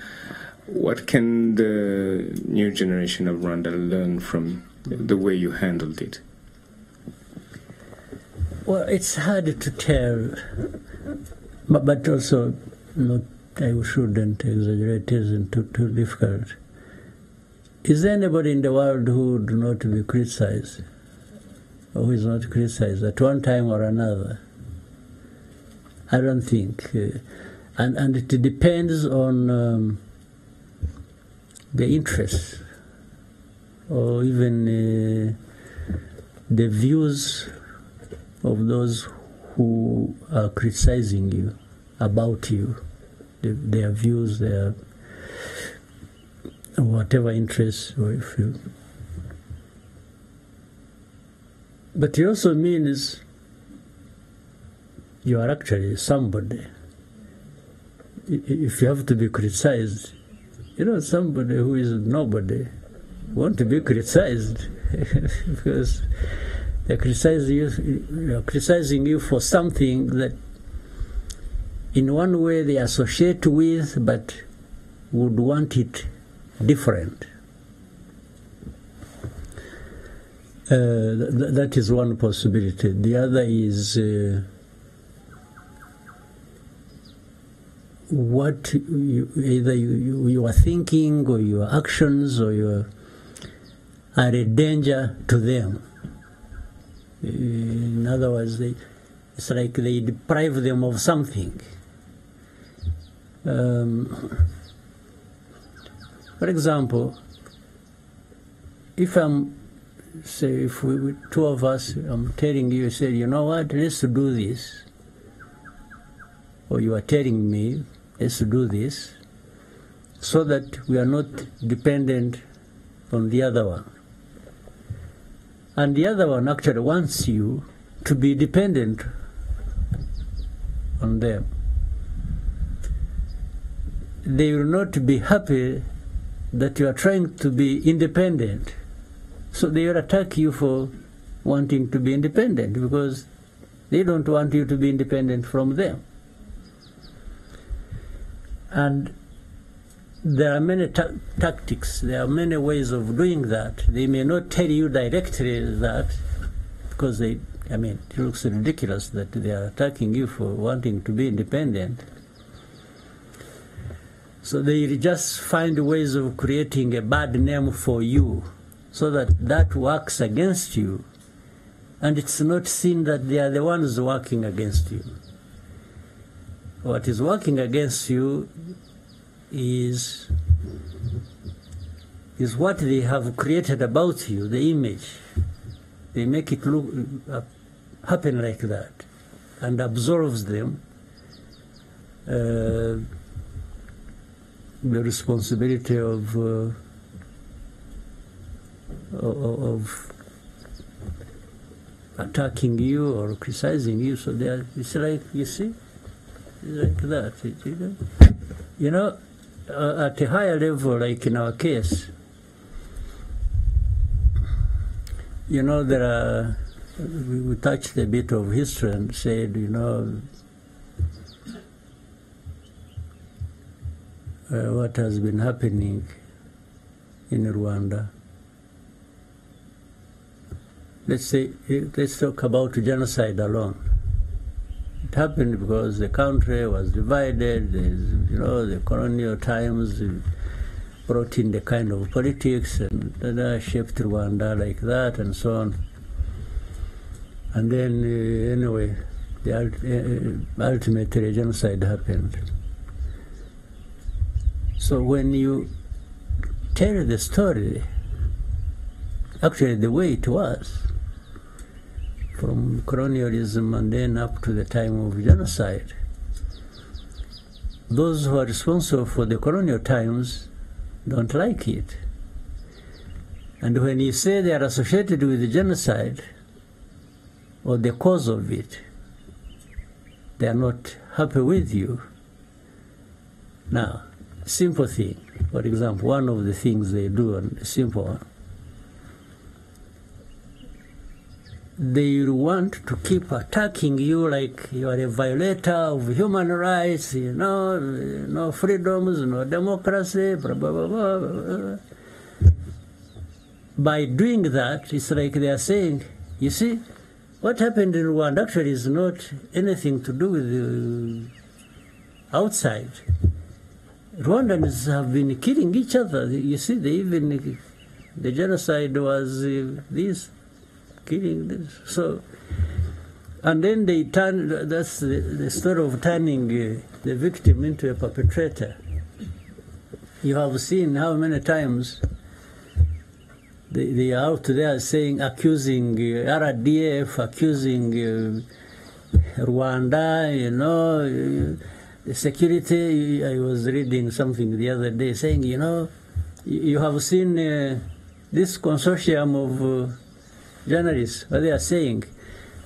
what can the new generation of Rwanda learn from the way you handled it? Well, it's hard to tell, but also not. I shouldn't exaggerate. It isn't too difficult. Is there anybody in the world who would not be criticized, or who is not criticized at one time or another? I don't think. And it depends on the interests, or even the views of those who are criticizing you, about you, their views, their whatever interests, or if you. But it also means you are actually somebody. If you have to be criticized, somebody who is nobody want to be criticized because they're criticizing you for something that in one way they associate with, but would want it different. That is one possibility. The other is what either you are thinking, or your actions, or you are a danger to them. In other words, it's like they deprive them of something. For example, if we two of us, I'm telling you, say, you know what, let's do this, or you are telling me, let's do this, so that we are not dependent on the other one. And the other one actually wants you to be dependent on them. They will not be happy that you are trying to be independent. So they will attack you for wanting to be independent, because they don't want you to be independent from them. And there are many tactics, there are many ways of doing that. They may not tell you directly that, because it looks ridiculous that they are attacking you for wanting to be independent. So they just find ways of creating a bad name for you, so that works against you, and it's not seen that they are the ones working against you. What is working against you is what they have created about you, the image. They make it look happen like that, and absolves them the responsibility of attacking you or criticizing you. So it's like, you see, it's like that. You know, at a higher level, like in our case, you know, we touched a bit of history and said, you know, what has been happening in Rwanda. Let's talk about genocide alone. It happened because the country was divided. The colonial times brought in the kind of politics and shaped Rwanda like that and so on. And then, anyway, ultimately genocide happened. So when you tell the story, actually the way it was, from colonialism and then up to the time of genocide, those who are responsible for the colonial times don't like it. And when you say they are associated with the genocide or the cause of it, they are not happy with you. Now, simple thing, for example, one of the things they do, and a simple one, they want to keep attacking you like you are a violator of human rights, no freedoms, no democracy, blah, blah, blah, blah, blah. By doing that, it's like they are saying, you see, what happened in Rwanda actually is not anything to do with outside. Rwandans have been killing each other. You see, the genocide was this. Killing this. So, and then they turn, that's the story of turning the victim into a perpetrator. You have seen how many times they are out there saying, accusing RDF, accusing Rwanda, the security. I was reading something the other day saying, you have seen this consortium of journalists, what they are saying,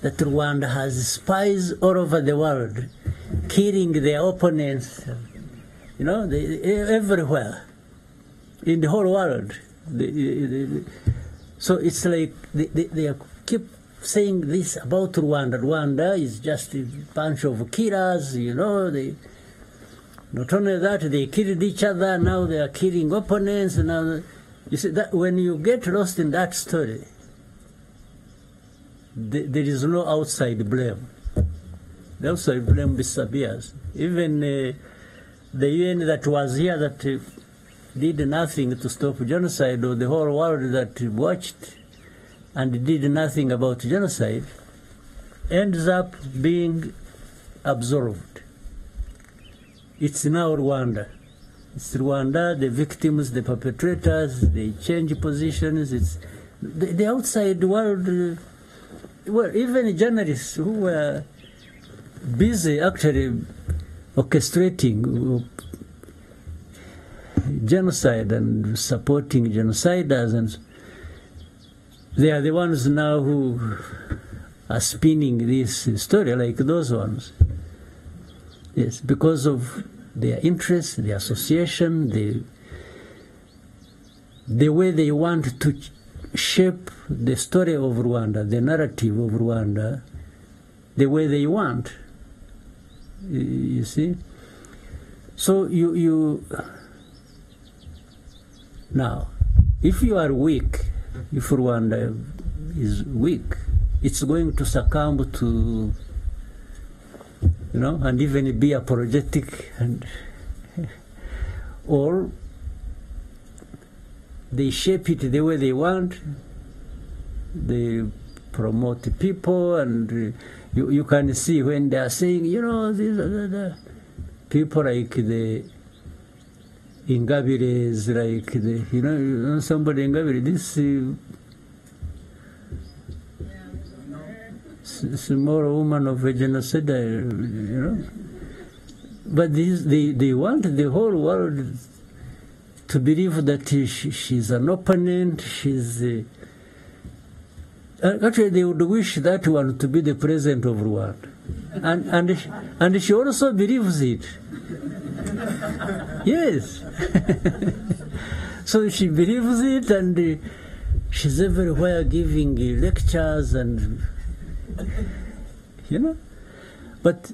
that Rwanda has spies all over the world, killing their opponents, everywhere, in the whole world. So it's like they keep saying this about Rwanda. Rwanda is just a bunch of killers, not only that, they killed each other, now they are killing opponents. Now, you see, that when you get lost in that story, there is no outside blame. The outside blame disappears. Even the UN that was here that did nothing to stop genocide, or the whole world that watched and did nothing about genocide, ends up being absolved. it's now Rwanda. It's Rwanda, the victims, the perpetrators, they change positions. It's the outside world, well, even journalists who were busy actually orchestrating genocide and supporting genociders, and they are the ones now who are spinning this story like those ones. Yes, because of their interest, their association, the way they want to shape the story of Rwanda, the narrative of Rwanda, the way they want. You see? So you now, if you are weak, if Rwanda is weak, it's going to succumb to, and even be apologetic, or they shape it the way they want. They promote people, and you can see when they are saying, these are the people like the Ingabires, like the, somebody Ingabire, this small woman of a genocide, But they want the whole world to believe that she's an opponent, she's... actually, they would wish that one to be the president of Rwanda. And she also believes it. Yes. So she believes it, and she's everywhere giving lectures and... But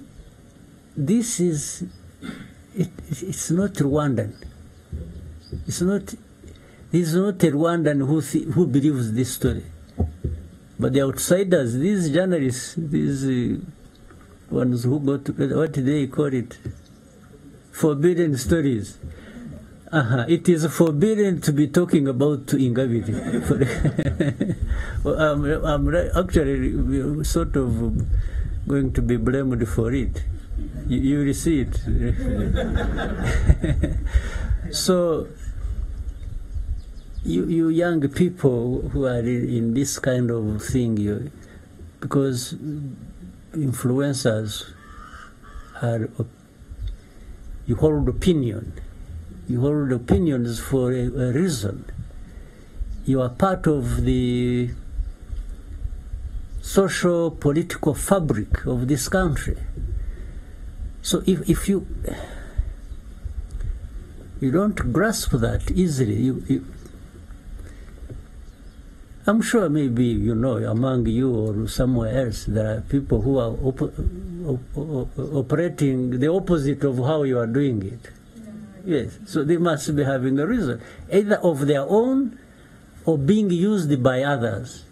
this is... It's not Rwandan. This is not a Rwandan who believes this story. But the outsiders, these journalists, these ones who go to, what do they call it? Forbidden stories. It is forbidden to be talking about Ingabire. I'm actually sort of going to be blamed for it. You will see it. So, you young people who are in this kind of thing, because influencers you hold opinion. You hold opinions for a reason. You are part of the social political fabric of this country. So if you don't grasp that easily, I'm sure maybe among you or somewhere else there are people who are operating the opposite of how you are doing it. Yes, so they must be having a reason, either of their own or being used by others.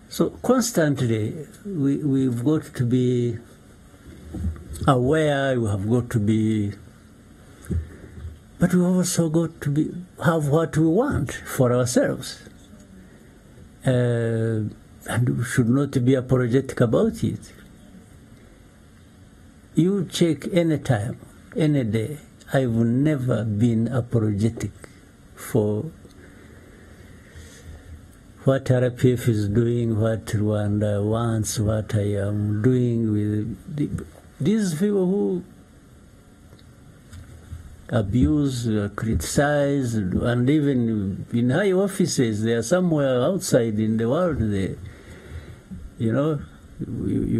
So constantly we've got to be aware, we have got to be, but we've also got to have what we want for ourselves. And we should not be apologetic about it. You check any time, any day, I've never been apologetic for what RPF is doing, what Rwanda wants, what I am doing with these people who abuse, criticize, and even in high offices, they are somewhere outside in the world. They, you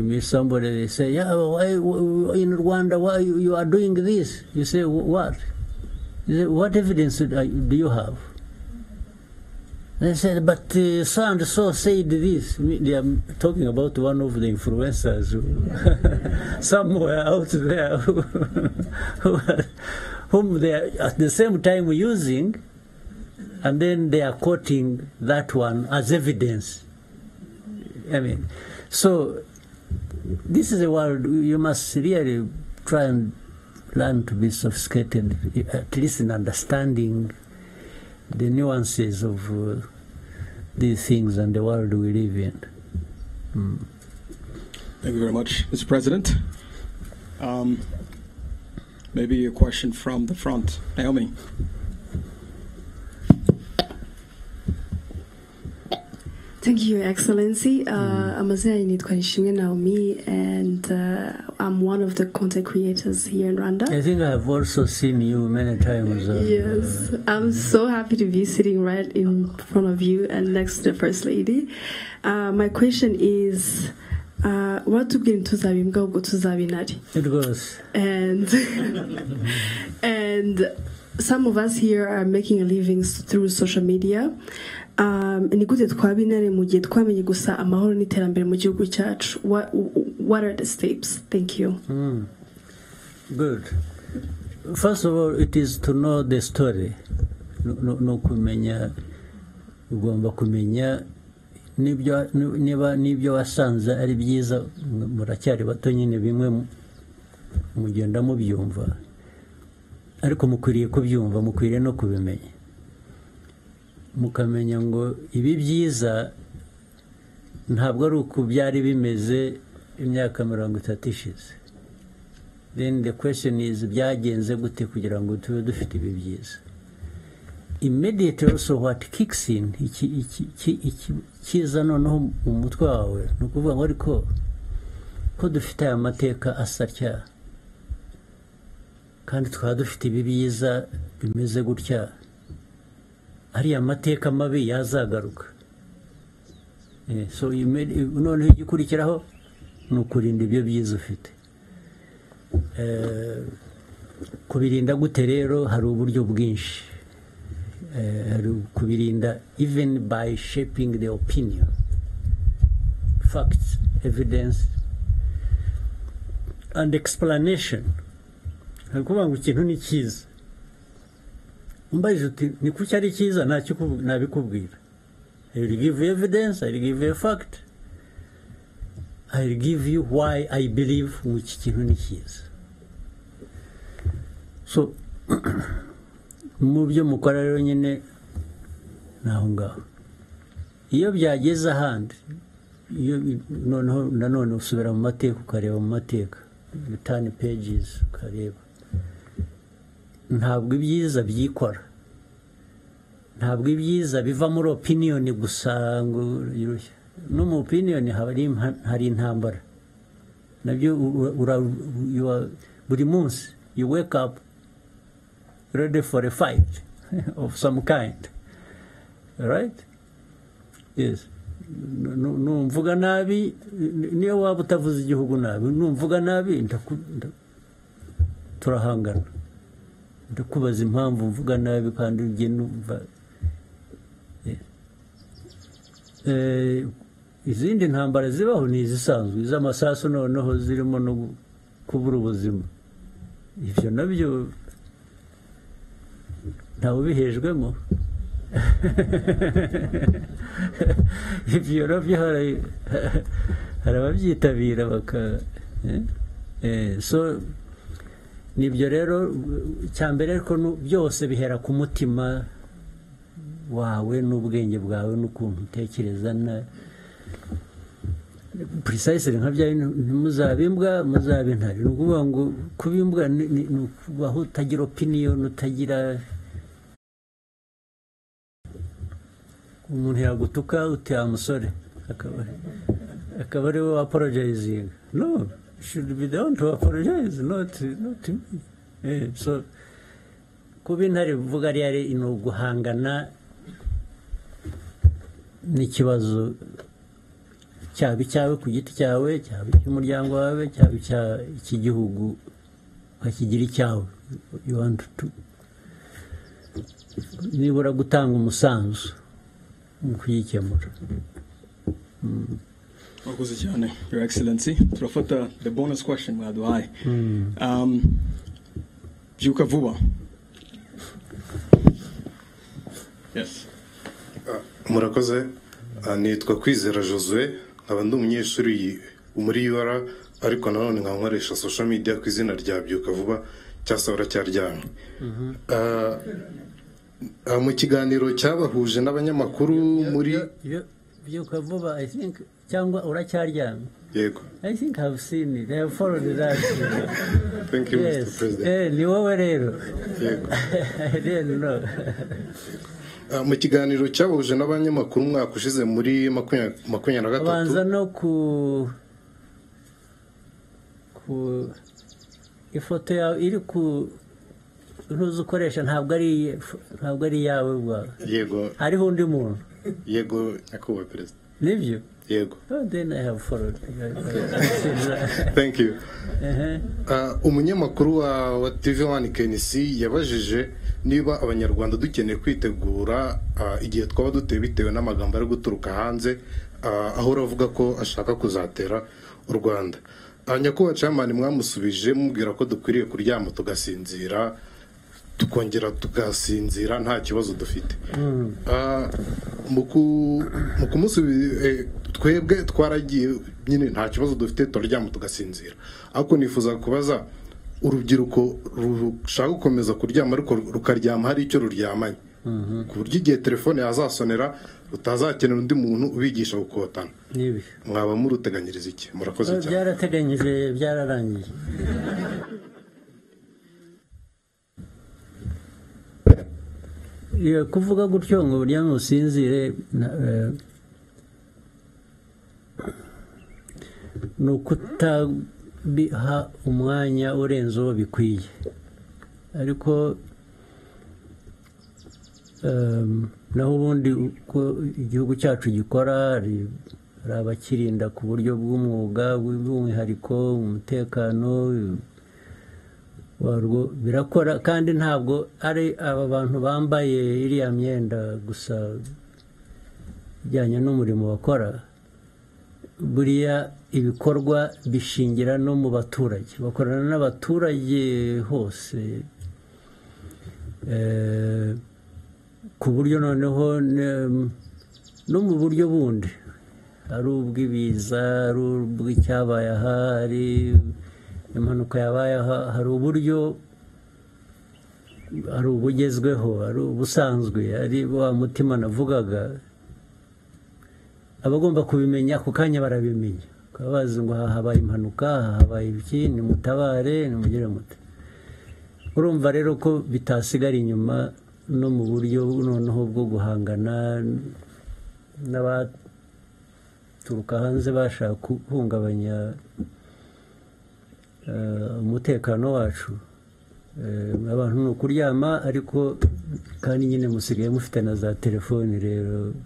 meet somebody, they say, why in Rwanda, why you are doing this? You say, what? You say, what evidence do you have? They said, but so and so said this. They are talking about one of the influencers somewhere out there whom they are at the same time using, and then they are quoting that one as evidence. So this is a world you must really try and learn to be sophisticated, at least in understanding the nuances of these things and the world we live in. Thank you very much, Mr. President. Maybe a question from the front. Naomi. Thank you, Your Excellency. Amazina nitwa Nishimwe Naomi, and I'm one of the content creators here in Rwanda. I think I have also seen you many times. Yes, I'm so happy to be sitting right in front of you and next to the First Lady. My question is, what tubwira tuzabimbwa ubwo tuzabinari? It goes. And some of us here are making a living through social media. Ni gute twabinare mu gihe twamenye gusa amahoro n'iterambere mu gihugu cyacu? What are the steps? Thank you. Good. First of all, it is to know the story. No kumenya, ugomba kumenya nibyo wasanze ari byiza, muracyari bato nyine bimwe mugenda mubyumva, ariko mukwiriye kubyumva, mukwiriye no kubimenya, mukamenya ngo ibi byiza ntabwo ari uko byari bimeze imyaka 30 ishize. Then the question is, byagenze gute kugira ngo tube dufite ibi byiza? Immediately also what kicks in, kiza noneho mu mutwe wawe, ni ukuvuga ngo ariko ko dufite aya mateka asatya kandi twaba dufite ibi byiza bimeze gutya, ariya mateka mabi yazagaruka. So noneho igikurikiraho ni ukurinda ibyo byiza ufite. Kubirinda gute rero? Hari uburyo bwinshi. Kubirinda even by shaping the opinion, facts, evidence and explanation. Kuvuga ngo ikintu ni cyiza, umbaje uti ni kuki ari cyiza, nabikubwira. I will give you evidence, I will give you a fact, I will give you why I believe iki kintu ni cyiza. So mu byo mukora rero nyine naho ngaho, iyo byageze ahandi, iyo nanone usubira mu mateka ukareba mu mateka, turn pages ukareba, ntabwo ibyiza byikora, ntabwo ibyiza biva muri opinion gusa ngo yirushye. No mu opinion hari intambara nabyo, buri munsi you wake up ready for a fight of some kind, right? Yes. Numvuga nabi, niyo waba utavuze igihugu nabi, numvuga nabi turahangana, ndakubaza impamvu mvuga nabi kandi ugiye numva. Izindi ntambara zibaho ni izisanzwe, iz'amasasu noneho zirimo no kubura ubuzima, ibyo nabyo ntawe ubihejwemo. Ibyo nabyo hari ababyitabira so nibyo rero cyambere, ariko byose bihera ku mutima wawe n'ubwenge bwawe n'ukuntu utekereza na precisely nka bya ntimuzabimbwa muzabe ntari. Ni ukuvuga ngo kubimbwa ni ukubaho utagira opinion, utagira umuntu yagutuka uti amusore akaba ari we apologizing. No, it should be down to apologize, not me. So kuba intare bivuga ari ni uguhangana n'ikibazo cyaba icyawe ku giti cyawe, cyaba icy'umuryango wawe, cyaba icy'igihugu, ukakigira icyawe. You want to nibura gutanga umusanzu mu kuyikemura. Wakoze cyane, Your Excellency. Turafata the bonus question mwaduhaye. Byuka vuba. Yes. Murakoze. Nitwa Kwizera Josue, nkaba ndi umunyeshuri muri UR, ariko nanone nkankoresha social media ku izina rya Byuka vuba cyasabura cyaryamye. Mu kiganiro cyabahuje n'abanyamakuru muri Byuka vuba, I think cyangwa uracyaryamye? Yego. I think I've seen it. I have followed that. Thank you, Yes. Mr. President. Ni wowe rero. Yego. I didn't know. Mu kiganiro cyabuje n'abanyamakuru umwaka ushize muri 2023 abanza no ku ifoto yawe iri ku ntuzi ukoresha ntabwo ari yawe bwawe. Yego. Hariho undi muntu. Yego, nyakubahwa perezida. Nibyo? Yego. Oh, then I have followed. Thank you. Umunyamakuru wa TV1 KNC yabajije niba abanyarwanda dukeneye kwitegura igihe twaba duteye bitewe n'amagambo ari guturuka hanze, aho uravuga ko ashaka kuzatera u Rwanda. Nyakubahwa Chairman mwamusubije mubwira ko dukwiriye kuryama tugasinzira, tukongera tugasinzira nta kibazo dufite. Mu kumusubiza twebwe twaragiye nyine nta kibazo dufite, turyama tugasinzira. Ariko nifuza kubaza urubyiruko rushaka gukomeza kuryama ariko rukaryama hari icyo ruryamanye, ku buryo igihe telefone yazasonera utazakenera undi muntu ubigisha gukotana. Mwaba muruteganyiriza iki? Murakoze cyane. Byarateganyije, byararangiye. Kuvuga gutyo ngo uryame usinzire ni ukutabiha umwanya urenze uwo bikwiye. Ariko naho ubundi uko igihugu cyacu gikora, hari abakirinda ku buryo bw'umwuga bw'umwihariko, umutekano warwo birakora, kandi ntabwo ari aba bantu bambaye iriya myenda gusa bijyanye n'umurimo bakora. Buriya ibikorwa bishingira no mu baturage, bakorana n'abaturage hose, ku buryo noneho no mu buryo bundi, ari ubw'ibiza, ari ubw'icyabaye aha, ari impanuka yabaye aha, hari uburyo, hari ubugezweho, hari ubusanzwe, ari wa mutima navugaga. Abagomba kubimenya ako kanya barabimenya, bakaba bazi ngo habaye impanuka, habaye iki, nimutabare, nimugire mute. Urumva rero ko bitasigara inyuma no mu buryo noneho bwo guhangana n'abaturuka hanze bashaka guhungabanya umutekano wacu. Abantu ni ukuryama, ariko kandi nyine musigaye mufite na za telefoni rero.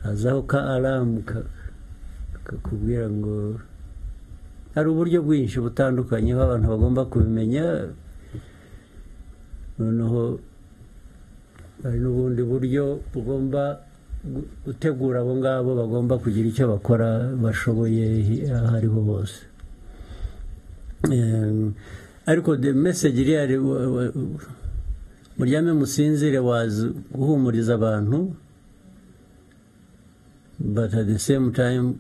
Hazaho ka alamu kakubwira ngo hari uburyo bwinshi butandukanye aho abantu bagomba kubimenya. Noneho hari n'ubundi buryo bugomba gutegura abo ngabo bagomba kugira icyo bakora bashoboye aho ariho hose. Ariko the message iri ari muryame musinzire wazi guhumuriza abantu, but at the same time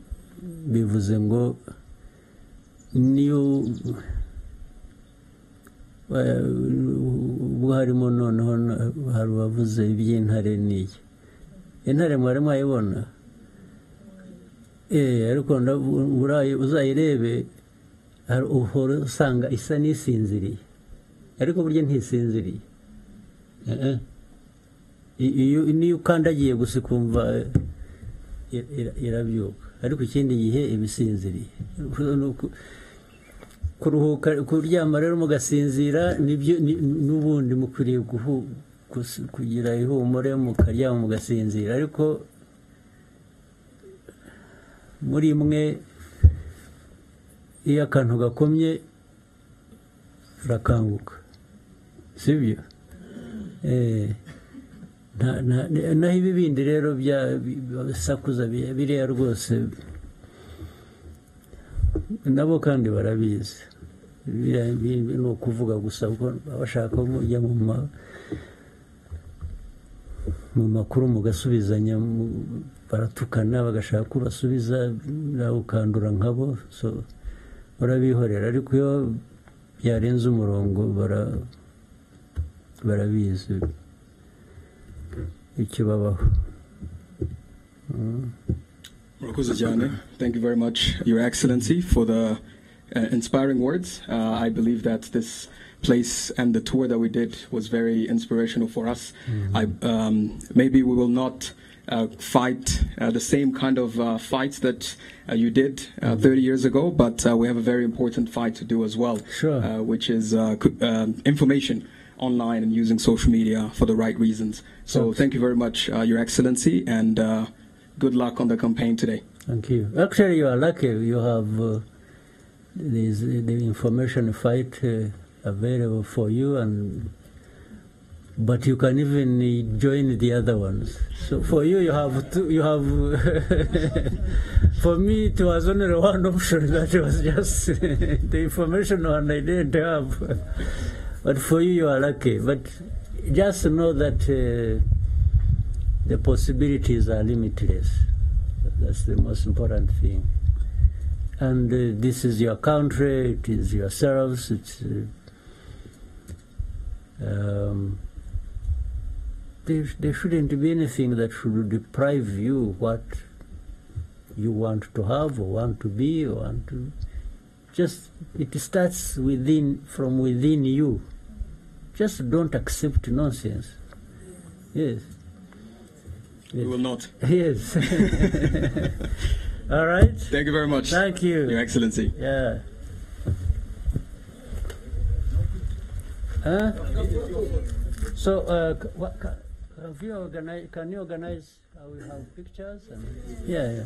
bivuze ngo niyo harimo noneho hari uwavuze iby'intare n'iyi intare mwari mwayibona, ariko uzayirebe uhora usanga isa n'isinziriye, ariko burya ntisinziriye. Niyo ukandagiye gusa ukumva irabyuka, ariko ikindi gihe ibisinziriye. Kuruhuka, kuryama rero mugasinzira nibyo n'ubundi mukwiriye kugira ihumure, mukaryama mugasinzira. Ariko muri mwe iyo akantu gakomye urakanguka, sibyo? Naho ibi bindi rero bisakuza biriya rwose nabo kandi barabizi. Ni ukuvuga gusa ko bashaka mujya mu makuru mugasubizanya, baratukana bagashaka ko basubiza, nawe ukandura nkabo, so barabihorera. Ariko iyo byarenze umurongo barabizi. ikibabaho. Murakoze cyane. Thank you very much, Your Excellency, for the inspiring words. I believe that this place and the tour that we did was very inspirational for us. Maybe we will not fight the same kind of fights that you did 30 years ago, but we have a very important fight to do as well, Sure. which is information online and using social media for the right reasons. So thank you very much, Your Excellency, and good luck on the campaign today. Thank you. Actually, you are lucky. You have the information fight available for you, but you can even join the other ones. So for you, you have for me, it was only one option. That was just the information one I didn't have. But for you, you are lucky. But just know that the possibilities are limitless. That's the most important thing. And this is your country, it is yourselves, it's there shouldn't be anything that should deprive you what you want to have or want to be or want to. Just it starts from within you. Just don't accept nonsense. Yes. We will not. Yes. All right. Thank you very much. Thank you, Your Excellency. Yeah. So, have you organized? Can you organize? We have pictures and yeah.